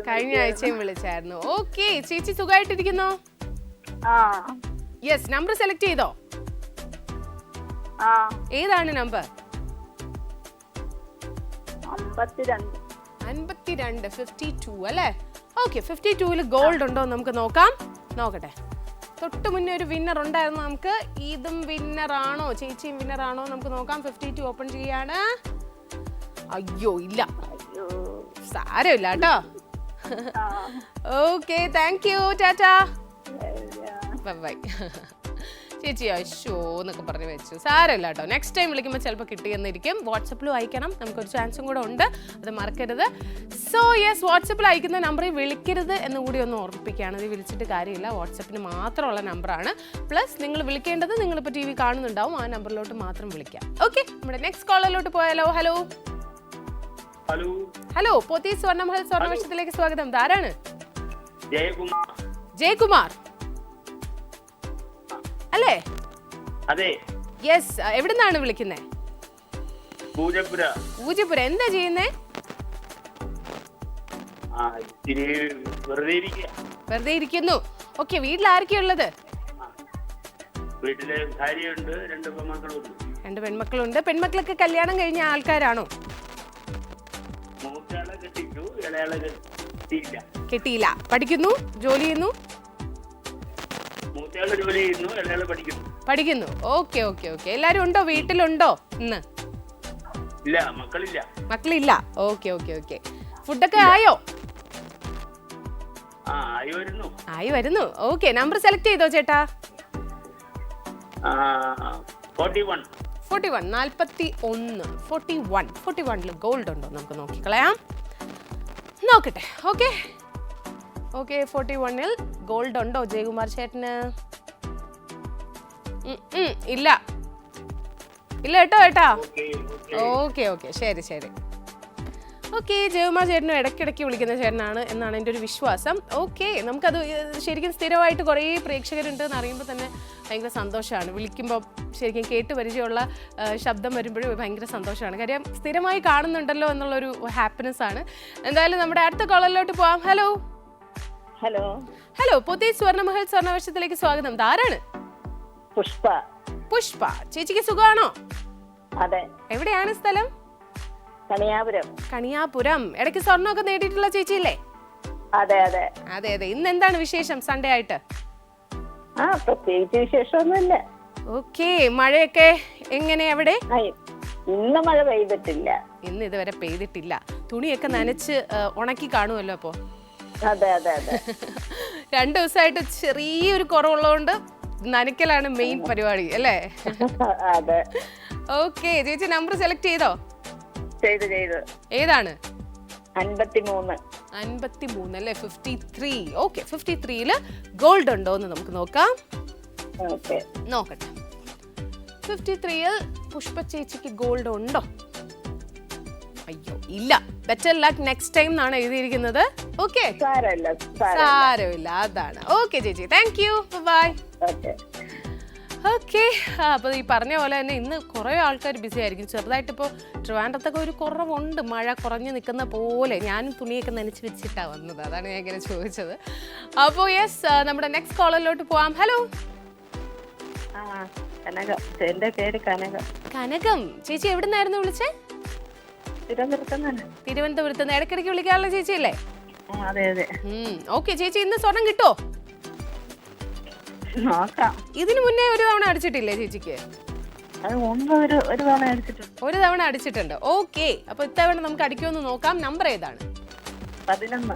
കഴിഞ്ഞ ആഴ്ചയും വിളിച്ചായിരുന്നു. ഓക്കെ, ചേച്ചി സുഖമായിട്ടിരിക്കുന്നോ? യെസ്, നമ്പർ സെലക്ട് ചെയ്തോ? ഏതാണ് നമ്പർ? 52. 52 അല്ലേ? ഓക്കെ, 52 ഗോൾഡ് ഉണ്ടോ നമുക്ക് നോക്കാം. നോക്കട്ടെ. തൊട്ട് മുന്നേ ഒരു വിന്നർ ഉണ്ടായിരുന്നു. നമുക്ക് ഇതും വിന്നർ ആണോ, ചേച്ചിയും വിന്നർ ആണോ നമുക്ക് നോക്കാം. 52 ഓപ്പൺ ചെയ്യാണ്. അയ്യോ ഇല്ല, സാരമില്ല കേട്ടോ. Okay, thank you. Tata, bye. ചേച്ചി അശോ എന്നൊക്കെ പറഞ്ഞ് വെച്ചു. സാരമില്ല കേട്ടോ, നെക്സ്റ്റ് ടൈം വിളിക്കുമ്പോൾ ചിലപ്പോൾ കിട്ടിയെന്നിരിക്കും. വാട്സപ്പിലും അയക്കണം, നമുക്കൊരു ചാൻസും കൂടെ ഉണ്ട്, അത് മറക്കരുത്. സോ യെസ്, വാട്സപ്പിൽ അയക്കുന്ന നമ്പറിൽ വിളിക്കരുത് എന്ന് കൂടി ഒന്ന് ഓർമ്മിപ്പിക്കുകയാണ്. ഇത് വിളിച്ചിട്ട് കാര്യമില്ല, വാട്സപ്പിന് മാത്രമുള്ള നമ്പറാണ്. പ്ലസ് നിങ്ങൾ വിളിക്കേണ്ടത് നിങ്ങളിപ്പോൾ TV കാണുന്നുണ്ടാവും, ആ നമ്പറിലോട്ട് മാത്രം വിളിക്കാം. ഓക്കെ, നമ്മുടെ നെക്സ്റ്റ് കോളറിലോട്ട് പോയാലോ? ഹലോ ഹലോ, പോത്തീസ് സ്വർണ്ണമഹൽ സ്വർണ്ണവർഷത്തിലേക്ക് സ്വാഗതം. ആരാണ്? ജയകുമാർ അല്ലേ? അതെ. യെസ്, എവിടുന്നാണ് വിളിക്കുന്നത്? പൂജപ്പുര. എന്താ ചെയ്യുന്നേ? വെറുതെ ഇരിക്കുന്നു. ഓക്കെ, വീട്ടിൽ ആരൊക്കെയുള്ളത്? വീട്ടിലെ ഭാര്യയുണ്ട്, 2 പെൺമക്കളുണ്ട്. 2 പെൺമക്കളുണ്ട്. പെൺമക്കളൊക്കെ കല്യാണം കഴിഞ്ഞ ആൾക്കാരാണോ? മൂത്തയാളെ കെട്ടിച്ചു, ഇളയാളെ കെട്ടിയില്ല. പഠിക്കുന്നു, ജോലി ചെയ്യുന്നു? മൂത്തയാള് ജോലി ചെയ്യുന്നു, ഇളയാള് പഠിക്കുന്നു. ഓക്കെ. എല്ലാരും ഉണ്ടോ വീട്ടിലുണ്ടോ ഇന്ന്? ഇല്ല, മക്കളില്ല. ഓക്കെ. ഫുഡൊക്കെ ആയോ? ആയി വരുന്നു. ഓക്കെ, നമ്പർ സെലക്ട് ചെയ്തോ ചേട്ടാ? 41. 41 ഗോൾഡ് ഉണ്ടോ നമുക്ക് നോക്കിക്കളയാം. നോക്കട്ടെ. ഓക്കെ 41 ഗോൾഡ് ഉണ്ടോ ജയകുമാർ ചേട്ടന്? ഇല്ല കേട്ടോ ഏട്ടാ. ഓക്കെ ശരി. ഓക്കെ, ജയകുമാർ ചേട്ടനും ഇടയ്ക്കിടയ്ക്ക് വിളിക്കുന്ന ചേട്ടനാണ് എന്നാണ് എൻ്റെ ഒരു വിശ്വാസം. ഓക്കെ, നമുക്കത് ശരിക്കും സ്ഥിരമായിട്ട് കുറേ പ്രേക്ഷകരുണ്ട് എന്ന് അറിയുമ്പോൾ തന്നെ ഭയങ്കര സന്തോഷമാണ്. വിളിക്കുമ്പോൾ ശരിക്കും കേട്ട് പരിചയമുള്ള ശബ്ദം വരുമ്പോഴും ഭയങ്കര സന്തോഷമാണ്. കാര്യം സ്ഥിരമായി കാണുന്നുണ്ടല്ലോ എന്നുള്ളൊരു ഹാപ്പിനെസ് ആണ്. എന്തായാലും നമ്മുടെ അടുത്ത കോളറിലോട്ട് പോവാം. ഹലോ, പുതിയ സ്വർണ്ണമഹൽ സ്വർണ്ണവർഷത്തിലേക്ക് സ്വാഗതം. ആരാണ്? പുഷ്പ. ചേച്ചിക്ക് സുഖമാണോ? അതെ. എവിടെയാണ് സ്ഥലം? കണിയാപുരം. ഇടയ്ക്ക് സ്വർണ്ണമൊക്കെ നേടിയിട്ടുള്ള ചേച്ചിയില്ലേ? അതെ. ഇന്ന് എന്താണ് വിശേഷം സൺഡേ ആയിട്ട്? പ്രത്യേകിച്ച് വിശേഷമൊന്നുമില്ല. ഓക്കെ, മഴയൊക്കെ എങ്ങനെ അവിടെ? ഇന്ന് മഴ പെയ്തിട്ടില്ല. ഇന്ന് ഇതുവരെ പെയ്തിട്ടില്ല. തുണിയൊക്കെ നനച്ച് ഉണക്കി കാണുമല്ലോ അപ്പോ? അതെ 2 ദിവസമായിട്ട് ചെറിയൊരു കുറവുള്ളതുകൊണ്ട് നനയ്ക്കലാണ് മെയിൻ പരിപാടി അല്ലേ? അതെ. ഓക്കെ, ചേച്ചി നമ്പർ സെലക്ട് ചെയ്തോ? ചെയ്തു. ഏതാണ്? 53 അല്ലേ? 53. ഓക്കെ, 53 ഗോൾഡ് ഉണ്ടോ എന്ന് നമുക്ക് നോക്കാം. നോക്കട്ടെ. 53 പുഷ്പ ചേച്ചിക്ക് ഗോൾഡ് ഉണ്ടോ? അയ്യോ ഇല്ല. ബെറ്റർ ലക്ക് നെക്സ്റ്റ് ടൈം എന്നാണ് എഴുതിയിരിക്കുന്നത്. ഓക്കെ, സാരമില്ല, അതാണ്. ഓക്കെ ചേച്ചി, താങ്ക് യു, ബൈ. ഓക്കെ, അപ്പോൾ ഈ പറഞ്ഞ പോലെ തന്നെ ഇന്ന് കുറേ ആൾക്കാർ ബിസി ആയിരിക്കും. ചെറുതായിട്ട് ഇപ്പോൾ ട്രിവാൻഡ്രത്തൊക്കെ ഒരു കുറവുണ്ട്, മഴ കുറഞ്ഞു നിൽക്കുന്ന പോലെ. ഞാനും തുണിയൊക്കെ നനച്ച് വെച്ചിട്ടാണ് വന്നത്, അതാണ് ഞാൻ ഇങ്ങനെ ചോദിച്ചത്. അപ്പോൾ യെസ്, നമ്മുടെ നെക്സ്റ്റ് കോളറിലോട്ട് പോവാം. ഹലോ. എന്റെ പേര് കനകം. ചേച്ചി എവിടുന്നായിരുന്നു വിളിച്ചേ? തിരുവനന്തപുരത്ത് നിന്ന്. ഇടയ്ക്കിടയ്ക്ക് വിളിക്കാറുള്ള ചേച്ചിയല്ലേ? അതെ. ഓക്കെ ചേച്ചി, ഇന്ന് സ്വർണം കിട്ടോ? ഇതിനു മുന്നേ ഒരു തവണ അടിച്ചിട്ടില്ലേ ചേച്ചിക്ക്? ഒരു തവണ അടിച്ചിട്ടുണ്ട്. ഓക്കെ, അപ്പൊ ഇത്തവണ നമുക്ക് അടിക്കുമെന്ന് നോക്കാം. നമ്പർ ഏതാണ്? 11.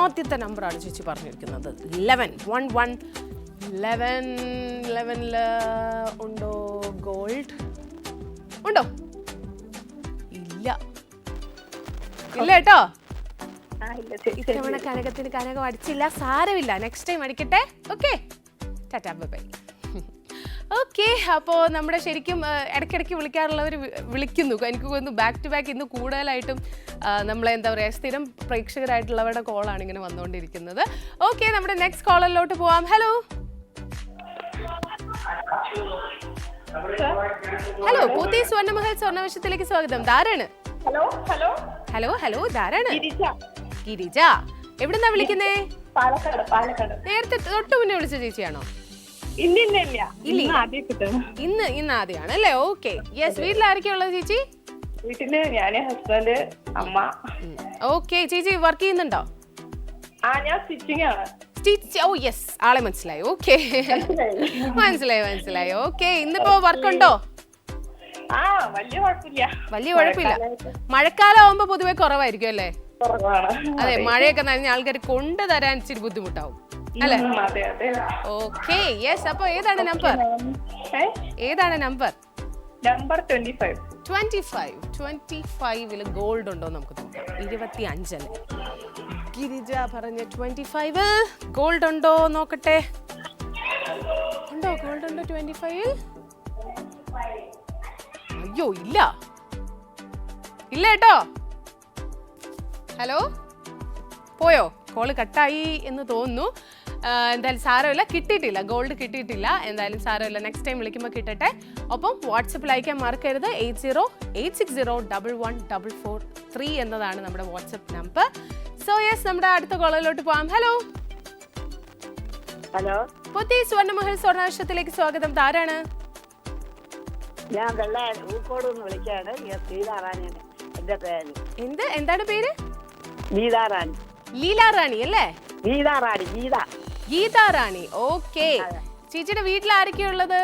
ആദ്യത്തെ നമ്പറാണ് ചേച്ചി പറഞ്ഞിരിക്കുന്നത്. 11 ഉണ്ടോ ഗോൾഡ്? ഉണ്ടോ? ഇല്ല കേട്ടോ. ഇത്തവണ കനകം അടിച്ചില്ല. സാരമില്ല, നെക്സ്റ്റ് ടൈം അടിക്കട്ടെ. Okay, tata, bye. ഓക്കെ, അപ്പോൾ നമ്മുടെ ശരിക്കും ഇടയ്ക്കിടയ്ക്ക് വിളിക്കാറുള്ളവർ വിളിക്കുന്നു. എനിക്ക് തോന്നുന്നു ബാക്ക് ടു ബാക്ക് ഇന്ന് കൂടുതലായിട്ടും നമ്മളെ എന്താ പറയുക, സ്ഥിരം പ്രേക്ഷകരായിട്ടുള്ളവരുടെ കോളാണ് ഇങ്ങനെ വന്നുകൊണ്ടിരിക്കുന്നത്. ഓക്കെ, നമ്മുടെ നെക്സ്റ്റ് കോളറിലോട്ട് പോവാം. ഹലോ, പൂത്തി സ്വർണ്ണമഹൽ സ്വർണ്ണവർഷത്തിലേക്ക് സ്വാഗതം. ആരാണ്? ഹലോ, ധാരാണ്? ഗിരിജ. എവിടുന്നാ വിളിക്കുന്നേ? പാലക്കാട്. നേരത്തെ തൊട്ട് മുന്നേ വിളിച്ച ചേച്ചിയാണോ? ഇന്ന് ആദ്യമാണ് അല്ലേ? Okay, yes. വീട്ടിൽ ആരൊക്കെയാ ഉള്ളത് ചേച്ചി? വീട്ടില് ഞാന്, ഹസ്ബൻഡ്, അമ്മ. ഓക്കെ, ചേച്ചി വർക്ക് ചെയ്യുന്നുണ്ടോ? ഞാൻ സ്റ്റിച്ചിങ് ആണ്. ഓ യെസ്, ആളെ മനസ്സിലായി. ഓക്കെ, മനസ്സിലായി. ഓക്കെ, ഇന്നിപ്പോ വർക്ക് ഉണ്ടോ? വലിയ കുഴപ്പമില്ല. മഴക്കാലം ആവുമ്പോ പൊതുവെ കുറവായിരിക്കും അല്ലേ? കുറവാണ്. അതെ, മഴയൊക്കെ നനഞ്ഞ ആൾക്കാർ കൊണ്ടുതരാൻ ഇച്ചിരി ബുദ്ധിമുട്ടാവും. അല്ലേ? അതെ അതെ. Okay yes. അപ്പൊ ഏതാണ് നമ്പർ? ഏതാണ് നമ്പർ? നമ്പർ 25. 25 ഗോൾഡ് ഉണ്ടോ നമുക്ക് നോക്കാം. 25 അല്ലേ? ഗിരിജ പറഞ്ഞ 25 ഗോൾഡ് ഉണ്ടോ നോക്കട്ടെ. ഉണ്ടോ ഗോൾഡ് ഉണ്ടോ 25? അയ്യോ ഇല്ല ഇല്ല കേട്ടോ. ഹലോ പോയോ? കോള് കട്ടായി എന്ന് തോന്നുന്നു. എന്തായാലും സാരമില്ല, കിട്ടിയിട്ടില്ല, ഗോൾഡ് കിട്ടിയിട്ടില്ല. എന്തായാലും സാരമില്ല, നെക്സ്റ്റ് ടൈം വിളിക്കുമ്പോൾ കിട്ടട്ടെ. ഒപ്പം വാട്സപ്പിൽ അയക്കാൻ മറക്കരുത്. 8086014443 എന്നതാണ് നമ്മുടെ വാട്സപ്പ് നമ്പർ. സോ യെസ്, നമ്മുടെ അടുത്ത കോളിലോട്ട് പോവാം. ഹലോ ഹലോ, പുതിയ സ്വർണ്ണമഹൽ സ്വർണ്ണാവശ്യത്തിലേക്ക് സ്വാഗതം. ആരാണ്? ഞാൻ ഊക്കോട് നിന്ന് വിളിക്കാണ്. സീതാറാണിയാണ് എന്റെ പേര്. എന്താണ് പേര്? ഗീതാറാണി. ലീലാറാണി അല്ലേ? ഗീതാറാണി. ഗീതാറാണി. ഓക്കെ. ചേച്ചിയുടെ വീട്ടിൽ ആരൊക്കെയുള്ളത്?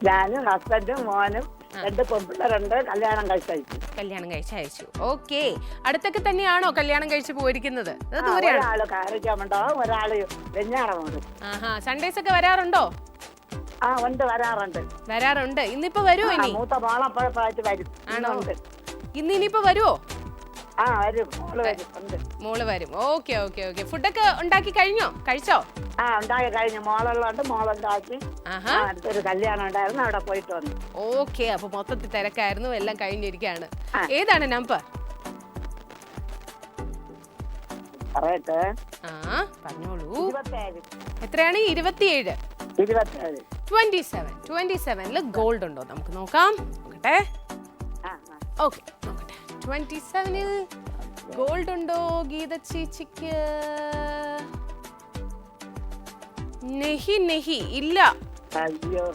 ഞാനും ഹസ്ബൻഡും മോനും 2 പെൺപിള്ളേരുണ്ട്. കല്യാണം കഴിച്ചയച്ചു. ഓക്കെ. അടുത്തൊക്കെ തന്നെയാണോ കല്യാണം കഴിച്ച് പോയിരിക്കുന്നത്? ഒരാള് കാരക്കാമുണ്ടാവും, ഒരാള് വെഞ്ഞാറമുണ്ട്. സൺഡേസ് ഒക്കെ വരാറുണ്ടോ? ഉണ്ട്, വരാറുണ്ട്. ഇന്നിപ്പോ വരുമോ? ഇനി മൂത്ത മോളപ്പോഴായിട്ട് വരും. ആണോ? ഇനിയിപ്പോ വരുമോ? വരും. മോള് വരും. ഓക്കെ. ഫുഡൊക്കെ ഉണ്ടാക്കി കഴിച്ചോ? ഉണ്ടാക്കി കഴിഞ്ഞു. മോളുണ്ടാക്കി. അടുത്തൊരു കല്യാണം ഉണ്ടായിരുന്നു, അവിടെ പോയിട്ട് വന്നു. ഓക്കെ. അപ്പൊ മൊത്തത്തിൽ തിരക്കായിരുന്നു, എല്ലാം കഴിഞ്ഞിരിക്കുകയാണ്. ഏതാണ് നമ്പർ? പറയട്ടെ. പറഞ്ഞോളൂ. 27. എത്രയാണ്? 27. 27 ഗോൾഡ് ഉണ്ടോ നമുക്ക് നോക്കാം. നോക്കട്ടെ. ഓക്കെ, നോക്കട്ടെ. 27 ഗോൾഡ് ഉണ്ടോ ഗീത ചേച്ചിക്ക്? നെഹി ഇല്ല. അയ്യോ,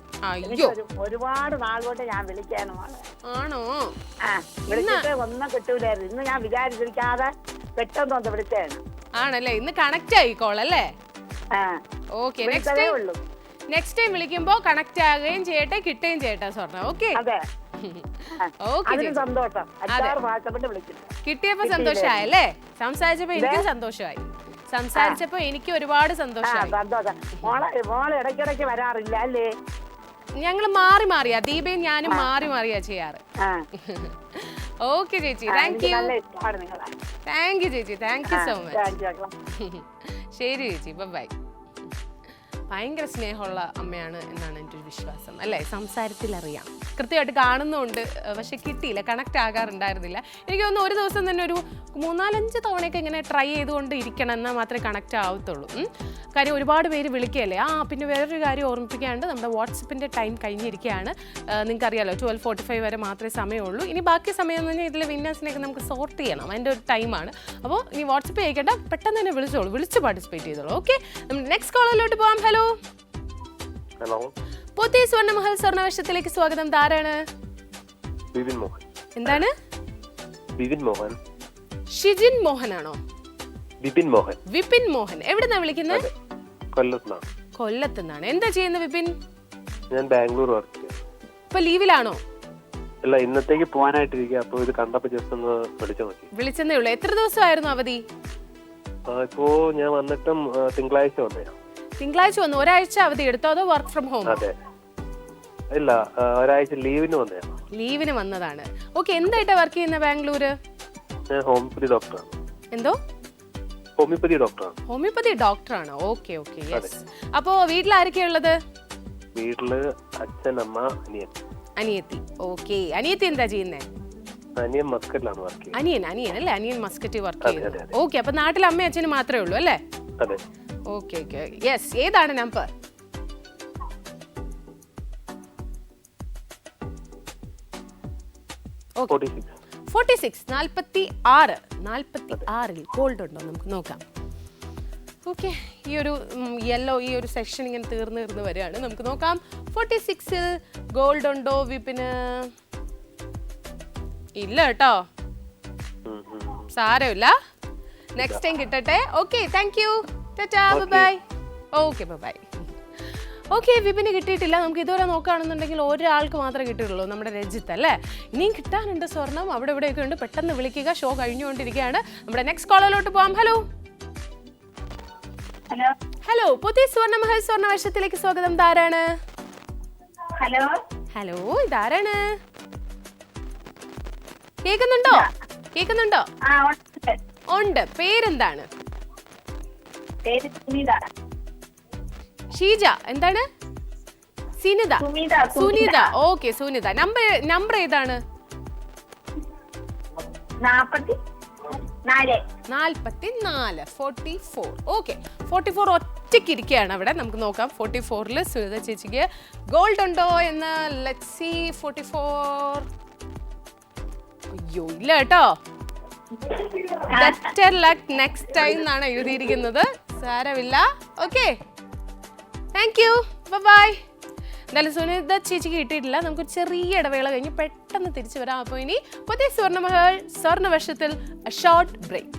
ഒരുപാട് നാൾ കൊണ്ട് ഞാൻ വിളിക്കാണ്. ആണോ? വിളിച്ചിട്ട് ഒന്നും കിട്ടൂലായിരുന്നു. ഇന്ന് ഞാൻ വിചാരിച്ചിരിക്കാതെ പെട്ടെന്ന് ഒന്ന് വിളിച്ചാണ്. ആണല്ലേ? ഇന്ന് കണക്ട് ആയി കോൾ അല്ലേ? ഓക്കെ. നെക്സ്റ്റ് ടൈം വിളിക്കുമ്പോ കണക്ട് ആകുകയും ചെയ്യട്ടെ, കിട്ടുകയും ചെയ്യട്ടെ സ്വർണ്ണം. ഓക്കെ. സന്തോഷം. കിട്ടിയപ്പോ സന്തോഷായല്ലേ? സംസാരിച്ചപ്പോ എനിക്കും സന്തോഷമായി. സംസാരിച്ചപ്പോ എനിക്ക് ഒരുപാട് സന്തോഷമായി. മോളെ ഇടയ്ക്കിടയ്ക്ക് വരാറില്ല അല്ലേ? ഞങ്ങള് മാറിയാ, ദീപയും ഞാനും മാറിയാ ചെയ്യാറ്. ഓക്കെ ചേച്ചി, താങ്ക് യു ചേച്ചി, താങ്ക് യു സോ മച്ച്. ശരി ചേച്ചി, ബൈ. ഭയങ്കര സ്നേഹമുള്ള അമ്മയാണ് എന്നാണ് എൻ്റെ ഒരു വിശ്വാസം അല്ലേ? സംസാരത്തിൽ അറിയാം, കൃത്യമായിട്ട് കാണുന്നുണ്ട്. പക്ഷെ കിട്ടിയില്ല, കണക്ട് ആകാറുണ്ടായിരുന്നില്ല. എനിക്ക് തോന്നുന്നു ഒരു ദിവസം തന്നെ ഒരു 3-4-5 തവണയൊക്കെ ഇങ്ങനെ ട്രൈ ചെയ്തുകൊണ്ട് ഇരിക്കണം, എന്നാൽ മാത്രമേ കണക്റ്റ് ആവത്തുള്ളൂ. കാര്യം ഒരുപാട് പേര് വിളിക്കുകയല്ലേ. പിന്നെ വേറൊരു കാര്യം ഓർമ്മിപ്പിക്കാണ്ട്, നമ്മുടെ വാട്സപ്പിൻ്റെ ടൈം കഴിഞ്ഞിരിക്കുകയാണ്. നിങ്ങൾക്കറിയാലോ 12:45 വരെ മാത്രമേ സമയമുള്ളൂ. ഇനി ബാക്കി സമയം എന്ന് പറഞ്ഞാൽ ഇതിൽ വിന്നേഴ്സിനെയൊക്കെ നമുക്ക് സോർട്ട് ചെയ്യണം, അതിൻ്റെ ഒരു ടൈമാണ്. അപ്പോൾ ഇനി വാട്സപ്പ് ചെയ്യിക്കേണ്ട, പെട്ടെന്ന് തന്നെ വിളിച്ച് പാർട്ടിസിപ്പേറ്റ് ചെയ്തോളൂ. ഓക്കെ, നമ്മൾ നെക്സ്റ്റ് കോളിലോട്ട് പോകാം. ഹലോ പുതിയ സ്വർണ്ണമഹൽ സ്വർണ്ണവേഷത്തിലേക്ക് സ്വാഗതം. ആരാണ്? എന്താണ്? ഷിജിൻ മോഹൻ ആണോ? വിപിൻ മോഹൻ. എവിടുന്നാ വിളിക്കുന്നത്? കൊല്ലത്തുനിന്നാണ്. എന്താ ചെയ്യുന്നത് വിപിൻ? ഞാൻ ബാംഗ്ലൂർ വർക്ക് ചെയ്യാം. ഇപ്പൊ ലീവിലാണോ? അല്ല, ഇന്നത്തേക്ക് പോകാനായിട്ടിരിക്കുക. അപ്പൊ ഇത് കണ്ടപ്പോ ജസ്റ്റ് ഒന്ന് വിളിച്ചതേ ഉള്ളൂ. എത്ര ദിവസമായിരുന്നു അവധി? ഇപ്പോ ഞാൻ വന്നിട്ടും തിങ്കളാഴ്ച വന്നേ. തിങ്കളാഴ്ച വന്നു. ഒരാഴ്ച അവധി എടുത്തോ അതോ വർക്ക് ഫ്രം ഹോം? അതെ, ഇല്ല, ഒരാഴ്ച ലീവിന് വന്നേ. ലീവിന് വന്നതാണ്. ഓക്കെ. എന്തായിട്ടാ വർക്ക് ചെയ്യുന്ന ബാംഗ്ലൂര്? ഞാൻ ഹോമിയോപ്പതി ഡോക്ടറാണ്. എന്തോ? ഹോമിയോപ്പതി ഡോക്ടറാണ്. ഓക്കെ. യെസ്. അപ്പോ വീട്ടിൽ ആരൊക്കെയാ ഉള്ളത്? വീട്ടില് അച്ഛൻ, അമ്മ, അനിയത്തി. ഓക്കെ. അനിയത്തി എന്താ ചെയ്യുന്നേ? അനിയൻ മസ്കറ്റിലാണ് വർക്ക് ചെയ്യുന്നത്. അനിയൻ അല്ലേ? അനിയൻ മസ്കറ്റ് വർക്ക് ചെയ്യുന്നത്. ഓക്കെ. അപ്പൊ നാട്ടിൽ അമ്മയും അച്ഛനും മാത്രമേ ഉള്ളൂ അല്ലേ? അതെ. ഓക്കെ. യെസ്. ഏതാണ് നമ്പർ? Okay. 46. 46 ഗോൾഡ് ഉണ്ടോ നമുക്ക് നോക്കാം. ഓക്കെ. ഈ ഒരു യെല്ലോ, ഈ ഒരു സെക്ഷൻ ഇങ്ങനെ തീർന്ന് വരികയാണ്. നമുക്ക് നോക്കാം. 46 ഗോൾഡ് ഉണ്ടോ വിപിന്? ഇല്ല കേട്ടോ. സാരമില്ല, നെക്സ്റ്റ് ടൈം കിട്ടട്ടെ. Okay, thank you. Tata, bye. Okay, bye. Okay, വിപിന് കിട്ടിയിട്ടില്ല. നമുക്ക് ഇതുവരെ നോക്കുകയാണെന്നുണ്ടെങ്കിൽ ഒരാൾക്ക് മാത്രമേ കിട്ടിയിട്ടുള്ളൂ, നമ്മുടെ രജിത്ത് അല്ലേ. ഇനിയും കിട്ടാനുണ്ട് സ്വർണം, അവിടെ ഇവിടെയൊക്കെ ഉണ്ട്. പെട്ടെന്ന് വിളിക്കുക, ഷോ കഴിഞ്ഞുകൊണ്ടിരിക്കുകയാണ്. നമ്മുടെ നെക്സ്റ്റ് കോളിലോട്ട് പോകാം. ഹലോ ഹലോ ഹലോ, പുതിയ സ്വർണ്ണമഹൽ സ്വർണ്ണവർഷത്തിലേക്ക് സ്വാഗതം. ഇതാരാണ്? ഹലോ ഹലോ, ഇതാരാണ്? കേക്കുന്നുണ്ടോ? കേക്കുന്നുണ്ടോ? ആ ഉണ്ട്. ഉണ്ട്. പേരെന്താണ്? പേര് സുനിത. ഷീജ. എന്താണ്? സിനിത. സുനിത. സുനിത. ഓക്കെ, സുനിത. നമ്പർ ഏതാണ്? 44. 44. ഓക്കെ, 44 ഒറ്റയ്ക്ക് ഇരിക്കുകയാണ് അവിടെ. നമുക്ക് നോക്കാം 44-ൽ സുനിത ചേച്ചിക്ക് ഗോൾഡ് ഉണ്ടോ എന്ന്. Let's see. 44. അയ്യോ, ഇല്ല കേട്ടോ. ബെറ്റർ ലക്ക് നെക്സ്റ്റ് ടൈം എന്നാണ് എഴുതിയിരിക്കുന്നത്. സാരമില്ല. Okay, thank you. ബൈ. എന്തായാലും സുനിത ചേച്ചിക്ക് കിട്ടിയിട്ടില്ല. നമുക്കൊരു ചെറിയ ഇടവേള കഴിഞ്ഞ് പെട്ടെന്ന് തിരിച്ചു വരാം. അപ്പോൾ ഇനി പുതിയ സ്വർണ്ണമഹൽ സ്വർണ്ണവർഷത്തിൽ ഷോർട്ട് ബ്രേക്ക്.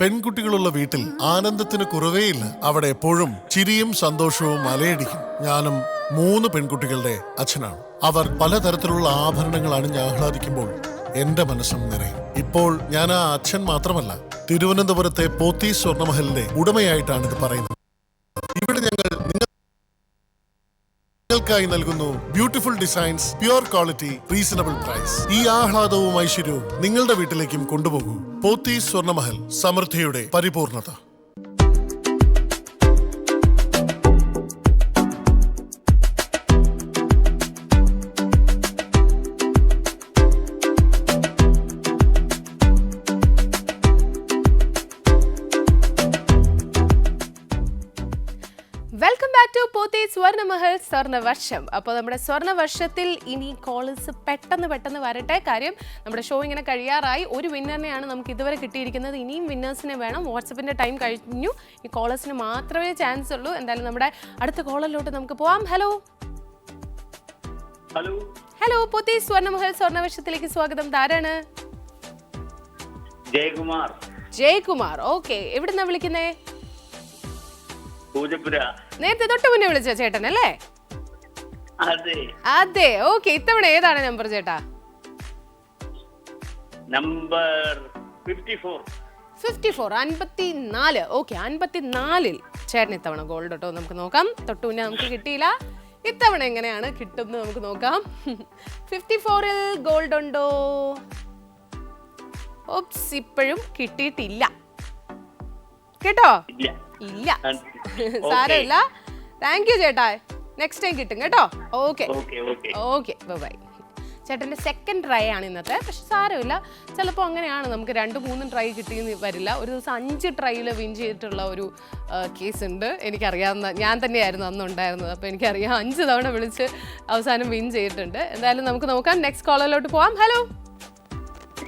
പെൺകുട്ടികളുള്ള വീട്ടിൽ ആനന്ദത്തിന് കുറവേയില്ല. അവിടെ എപ്പോഴും ചിരിയും സന്തോഷവും അലയടിക്കും. ഞാനും 3 പെൺകുട്ടികളുടെ അച്ഛനാണ്. അവർ പലതരത്തിലുള്ള ആഭരണങ്ങൾ അണിഞ്ഞ് ആഹ്ലാദിക്കുമ്പോൾ എന്റെ മനസ്സും നിറയും. ഇപ്പോൾ ഞാൻ ആ അച്ഛൻ മാത്രമല്ല, തിരുവനന്തപുരത്തെ പോത്തി സ്വർണ്ണമഹലിന്റെ ഉടമയായിട്ടാണ് ഇത് പറയുന്നത്. ഇവിടെ ഞങ്ങൾ നിങ്ങൾക്കായി നൽകുന്നു beautiful designs, pure quality, reasonable price. ഈ ആഹ്ലാദവും ഐശ്വര്യവും നിങ്ങളുടെ വീട്ടിലേക്കും കൊണ്ടുപോകൂ. പോത്തി സ്വർണ്ണമഹൽ, സമൃദ്ധിയുടെ പരിപൂർണത. Welcome back to Pothy Swarnamahal Swarnavarsham. അപ്പോൾ നമ്മുടെ സ്വർണ്ണവർഷത്തിൽ ഇനി കോൾസ് പെട്ടെന്ന് വരട്ടെ. കാര്യം നമ്മുടെ ഷോ ഇങ്ങനെ കഴിയാറായി. ഒരു വിന്നറിനെയാണ് നമുക്ക് ഇതുവരെ കിട്ടിയിരിക്കുന്നത്. ഇനിയും വിന്നേഴ്സിനെ വേണം. വാട്സപ്പിന്റെ ടൈം കഴിഞ്ഞു. ഈ കോളേഴ്സിന് മാത്രമേ ചാൻസ് ഉള്ളൂ. എന്തായാലും നമ്മുടെ അടുത്ത കോളറിലോട്ട് നമുക്ക് പോവാം. ഹലോ ഹലോ ഹലോ, പോത്തി സ്വർണ്ണമഹൽ സ്വർണ്ണവർഷത്തിലേക്ക് സ്വാഗതം. ആരാണ്? ജയകുമാർ. ജയകുമാർ. ഓക്കെ, എവിടുന്നാ വിളിക്കുന്നേ? പൂജപ്പുര. നേരത്തെ തൊട്ട് മുന്നേ വിളിച്ച ചേട്ടൻ അല്ലേ? അതെ അതെ. ഓക്കെ, ഇത്തവണ ഏതാണ് നമ്പർ ചേട്ടാ? നമ്പർ 54. 54. ഓക്കെ, 54-ൽ ചേട്ടൻ ഇത്തവണ ഗോൾഡ് കേട്ടോ. നമുക്ക് നോക്കാം. തൊട്ട് മുന്നേ നമുക്ക് കിട്ടിയില്ല. ഇത്തവണ എങ്ങനെയാണ് കിട്ടുന്നത് നമുക്ക് നോക്കാം. 54-ൽ ഗോൾഡ് ഉണ്ടോ? ഓപ്സ്, ഇപ്പോഴും കിട്ടിയിട്ടില്ല കേട്ടോ. ഇല്ല. സാരമില്ല. താങ്ക് യു ചേട്ടാ. നെക്സ്റ്റ് ടൈം കിട്ടും കേട്ടോ. Okay okay, bye. ചേട്ടൻ്റെ സെക്കൻഡ് ട്രൈ ആണ് ഇന്നത്തെ. പക്ഷെ സാരമില്ല, ചിലപ്പോൾ അങ്ങനെയാണ്. നമുക്ക് 2-3 ട്രൈ കിട്ടിയെന്ന് വരില്ല. ഒരു ദിവസം 5 ട്രൈയിൽ വിൻ ചെയ്തിട്ടുള്ള ഒരു കേസ് ഉണ്ട്. എനിക്കറിയാവുന്ന, ഞാൻ തന്നെയായിരുന്നു അന്നുണ്ടായിരുന്നത്. അപ്പോൾ എനിക്കറിയാം 5 തവണ വിളിച്ച് അവസാനം വിൻ ചെയ്തിട്ടുണ്ട്. എന്തായാലും നമുക്ക് നോക്കാം. നെക്സ്റ്റ് കോളറിലോട്ട് പോവാം. ഹലോ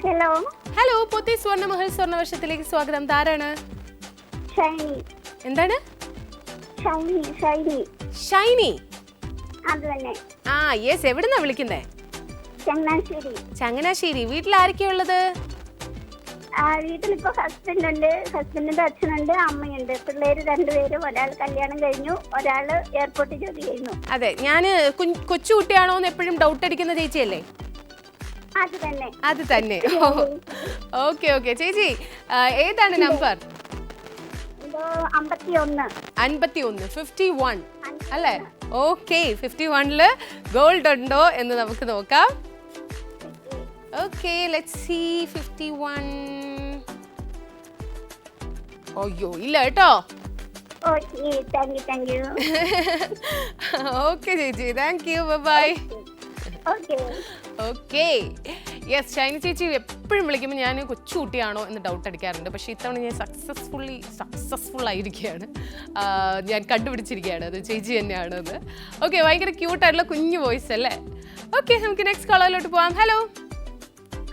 ഹലോ ഹലോ, പോത്തി സ്വർണ്ണമഹൽ സ്വർണ്ണവർഷത്തിലേക്ക് സ്വാഗതം. ആരാണ്? ഷൈനി. എന്താണ്? ഷൈനി. ഷൈനി. അത് തന്നെ. ആ യെസ്. എവിടുന്നാ വിളിക്കുന്നേ? ചങ്ങനാശ്ശേരി. ചങ്ങനാശ്ശേരി. വീട്ടിൽ ആരൊക്കെയുള്ളത്? വീട്ടിലിപ്പോ ഹസ്ബൻഡ് ഉണ്ട്, ഹസ്ബൻഡിന്റെ അച്ഛനുണ്ട്, അമ്മയുണ്ട്, പിള്ളേര് 2 പേരും. ഒരാൾ കല്യാണം കഴിഞ്ഞു, ഒരാള് എയർപോർട്ടിൽ ജോലി ചെയ്യുന്നു. അതെ, ഞാന് കൊച്ചുകുട്ടിയാണോ എന്ന് എപ്പോഴും ഡൗട്ട് അടിക്കുന്ന ചേച്ചിയല്ലേ? അത് തന്നെ. അത് തന്നെ. ഓക്കെ ഓക്കെ ചേച്ചി, ഏതാണ് നമ്പർ? 51. 51 അല്ലേ? ഓക്കെ, 51-ല് ഗോൾഡ് ഉണ്ടോ എന്ന് നമുക്ക് നോക്കാം. Okay, let's see. 51. അയ്യോ, ഇല്ല കേട്ടോ. ഓക്കെ ചേച്ചി, thank you. Bye. Okay yes, Shiny ചേച്ചി എപ്പോഴും വിളിക്കുമ്പോൾ ഞാൻ കൊച്ചുകുട്ടിയാണോ എന്ന് ഡൗട്ട് അടിക്കാറുണ്ട്. പക്ഷേ ഇത്തവണ ഞാൻ സക്സസ്ഫുൾ ആയിരിക്കുകയാണ്. ഞാൻ കണ്ടുപിടിച്ചിരിക്കുകയാണ് അത് ചേച്ചി തന്നെയാണ് അത്. ഓക്കെ, ഭയങ്കര ക്യൂട്ടായിട്ടുള്ള കുഞ്ഞു വോയിസ് അല്ലേ? ഓക്കെ, നമുക്ക് നെക്സ്റ്റ് കോളറിലോട്ട് പോവാം. ഹലോ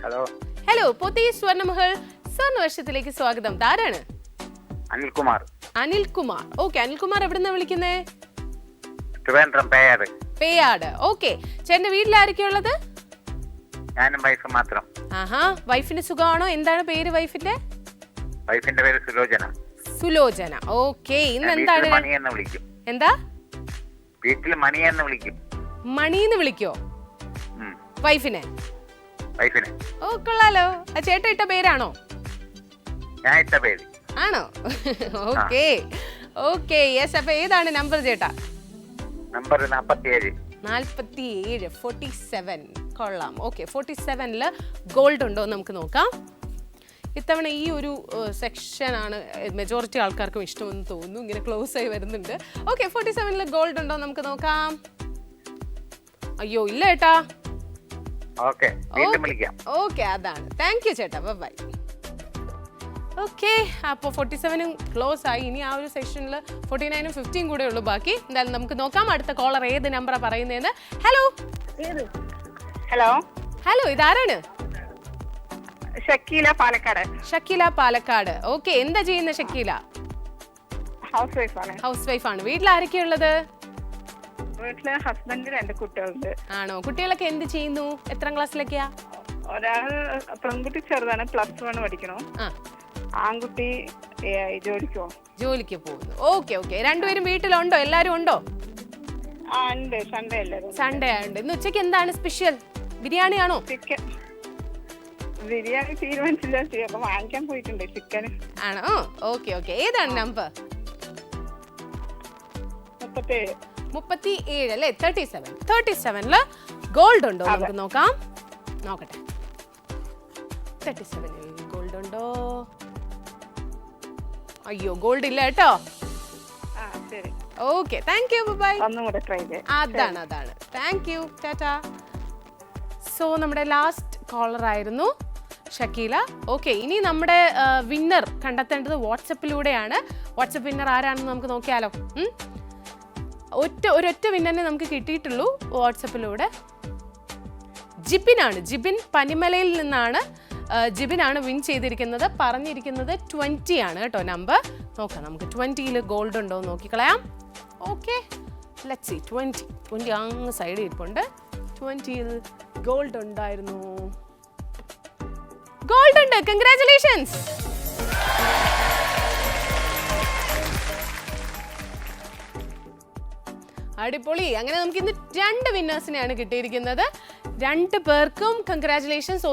ഹലോ ഹലോ, പോത്തി സ്വർണ്ണമഹൽ സ്വർണ്ണവർഷത്തിലേക്ക് സ്വാഗതം. ആരാണ്? അനിൽകുമാർ. അനിൽകുമാർ. ഓക്കെ, അനിൽകുമാർ എവിടുന്നാ വിളിക്കുന്നേ? പേയാട്. ഓക്കെ, ചേട്ടന്റെ വീട്ടിൽ ആരൊക്കെയുള്ളത്? ഞാനും വൈഫ് മാത്രം. ആഹാ, വൈഫിന് സുഖമാണോ? എന്താണ് പേര് വൈഫിന്റെ? വൈഫിന്റെ പേര് സുലോചന. സുലോചന. ഓക്കെ, ഇന്ന് വീട്ടിൽ എന്താണ്? മണി എന്ന് വിളിക്കും. എന്താ? വീട്ടിൽ മണി എന്ന് വിളിക്കും. മണീന്ന് വിളിക്കോ വൈഫിനെ? വൈഫിനെ. ഓ കൊള്ളാലോ. ആ ചേട്ട ഇട്ട പേരാണോ? ഞാൻ ഇട്ട പേര് ആണോ? Okay okay yes. അപ്പൊ ഏതാണ് നമ്പർ ചേട്ടാ? നമ്പർ 47. 47. കൊള്ളാം. ഓക്കെ, 47ല് ഗോൾഡ് ഉണ്ടോ എന്ന് നമുക്ക് നോക്കാം. ഇത്തവണ ഈ ഒരു സെക്ഷനാണ് മെജോറിറ്റി ആൾക്കാർക്കും ഇഷ്ടമെന്ന് തോന്നുന്നു. ഇങ്ങനെ ക്ലോസ് ആയി വരുന്നുണ്ട്. ഓക്കെ, 47ല് ഗോൾഡ് ഉണ്ടോ നമുക്ക് നോക്കാം. അയ്യോ ഇല്ല ചേട്ടാ. ഓക്കെ, അതാണ്. താങ്ക് യു ചേട്ടാ, ബൈ. ഓക്കെ, അപ്പോൾ 47ഉം ക്ലോസ് ആയി. ഇനി ആ ഒരു സെക്ഷനിൽ 49ഉം 50ഉം കൂടെ ഉള്ളൂ ബാക്കി. എന്തായാലും നമുക്ക് നോക്കാം അടുത്ത കോളർ ഏത് നമ്പറാണ് പറയുന്നതെന്ന്. ഹലോ ഹലോ ഹലോ, ഇതാരാണ്? ഷക്കീല, പാലക്കാട്. ഷക്കീല, പാലക്കാട്. ഓക്കെ, എന്താ ചെയ്യുന്ന ഷക്കീല? ഹൗസ് വൈഫാണ്. ഹൗസ് വൈഫാണ്. വീട്ടിൽ ആരൊക്കെയാ ഉള്ളത്? വീട്ടില് ഹസ്ബൻഡ് 2 കുട്ടികളുണ്ട്. ആണോ? കുട്ടികളൊക്കെ എന്ത് ചെയ്യുന്നു? എത്രാം ക്ലാസ്സിലൊക്കെയാ? ഒരാൾ പെൺകുട്ടി ചെറുതാണ്, +1 പഠിക്കണു. ആൺകുട്ടി ജോലിക്ക് പോകുന്നു. ഓക്കെ ഓക്കെ, രണ്ടുപേരും വീട്ടിലുണ്ടോ? എല്ലാരും ഉണ്ടോ? ഉണ്ട്, സൺഡേ അല്ലേ? സൺഡേ ആയതുകൊണ്ട്. ഇന്ന് ഉച്ചയ്ക്ക് എന്താണ് സ്പെഷ്യൽ? ബിരിയാണി ആണോ? ചിക്കൻ. ബിരിയാണി തീരുമാനിച്ചില്ല, അപ്പൊ വാങ്ങിക്കാൻ പോയിട്ടുണ്ട് ചിക്കൻ. ആണോ? Okay okay. ഏതാണ് നമ്പർ? 37 അല്ലേ? 37ല് ഗോൾഡ് ഉണ്ടോ നമുക്ക് നോക്കാം. നോക്കട്ടെ, 37ൽ ഗോൾഡ് ഉണ്ടോ? അയ്യോ, ഗോൾഡ് ഇല്ല കേട്ടോ. Okay, thank you, bye. അതാണ്. Thank you, tata. സോ നമ്മുടെ ലാസ്റ്റ് കോളർ ആയിരുന്നു ഷക്കീല. ഓക്കെ, ഇനി നമ്മുടെ വിന്നർ കണ്ടെത്തേണ്ടത് വാട്സപ്പിലൂടെയാണ്. വാട്സപ്പ് വിന്നർ ആരാണെന്ന് നമുക്ക് നോക്കിയാലോ. ഒരൊറ്റ വിന്നറിനെ നമുക്ക് കിട്ടിയിട്ടുള്ളൂ വാട്സപ്പിലൂടെ. ജിബിനാണ്. ജിബിൻ പനിമലയിൽ നിന്നാണ്. ജിബിനാണ് വിൻ ചെയ്തിരിക്കുന്നത്. പറഞ്ഞിരിക്കുന്നത് 20 ആണ് കേട്ടോ നമ്പർ. നോക്കാം നമുക്ക് 20ൽ ഗോൾഡ് ഉണ്ടോ എന്ന് നോക്കിക്കളയാം. Okay, let's see. 20 അങ്ങ് സൈഡിൽ ഇരിപ്പുണ്ട്. 20ൽ ഗോൾഡ് ഉണ്ടായിരുന്നു. ഗോൾഡ് ഉണ്ട്. കൺഗ്രാറ്റുലേഷൻസ്. അടിപൊളി. അങ്ങനെ നമുക്ക് ഇന്ന് 2 വിന്നേഴ്സിനെയാണ് കിട്ടിയിരിക്കുന്നത്. 2 പേർക്കും കൺഗ്രാറ്റുലേഷൻസ്.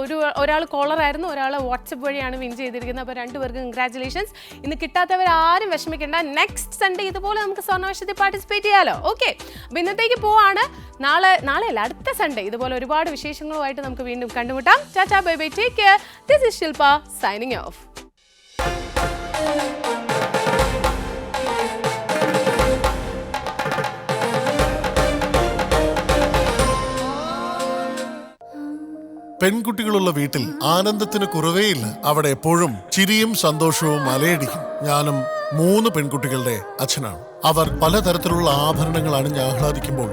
ഒരാൾ കോളർ ആയിരുന്നു, ഒരാൾ വാട്സപ്പ് വഴിയാണ് വിൻ ചെയ്തിരിക്കുന്നത്. അപ്പോൾ 2 പേർക്കും കൺഗ്രാറ്റുലേഷൻസ്. ഇന്ന് കിട്ടാത്തവർ ആരും വിഷമിക്കേണ്ട. നെക്സ്റ്റ് സൺഡേ ഇതുപോലെ നമുക്ക് സ്വർണ്ണവർഷത്തിൽ പാർട്ടിസിപ്പേറ്റ് ചെയ്യാലോ. ഓക്കെ, അപ്പോൾ ഇന്നത്തേക്ക് പോവാണ്. നാളെയല്ല, അടുത്ത സൺഡേ ഇതുപോലെ ഒരുപാട് വിശേഷങ്ങളുമായിട്ട് നമുക്ക് വീണ്ടും കണ്ടുമുട്ടാം. Tata, bye bye, take care. This is Shilpa signing off. പെൺകുട്ടികളുള്ള വീട്ടിൽ ആനന്ദത്തിന് കുറവേയില്ല. അവിടെ എപ്പോഴും ചിരിയും സന്തോഷവും അലയടിക്കും. ഞാനും 3 പെൺകുട്ടികളുടെ അച്ഛനാണ്. അവർ പലതരത്തിലുള്ള ആഭരണങ്ങൾ അണിഞ്ഞ് ആഹ്ലാദിക്കുമ്പോൾ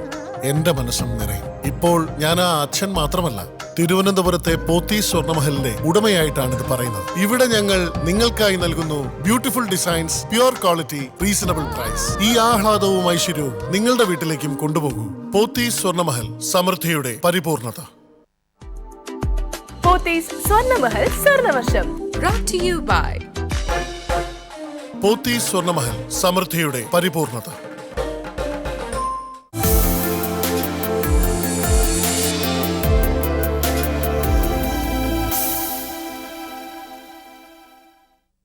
എന്റെ മനസ്സും നിറയും. ഇപ്പോൾ ഞാൻ ആ അച്ഛൻ മാത്രമല്ല, തിരുവനന്തപുരത്തെ പോത്തീസ് സ്വർണ്ണമഹലിന്റെ ഉടമയായിട്ടാണ് ഇത് പറയുന്നത്. ഇവിടെ ഞങ്ങൾ നിങ്ങൾക്കായി നൽകുന്നു beautiful designs, pure quality, reasonable price. ഈ ആഹ്ലാദവും ഐശ്വര്യവും നിങ്ങളുടെ വീട്ടിലേക്കും കൊണ്ടുപോകൂ. പോത്തീസ് സ്വർണ്ണമഹൽ, സമൃദ്ധിയുടെ പരിപൂർണത. Pothys Swarnamahal സ്വർണ്ണവർഷം brought to you by Pothys Swarnamahal, സമൃദ്ധിയുടെ പരിപൂർണത.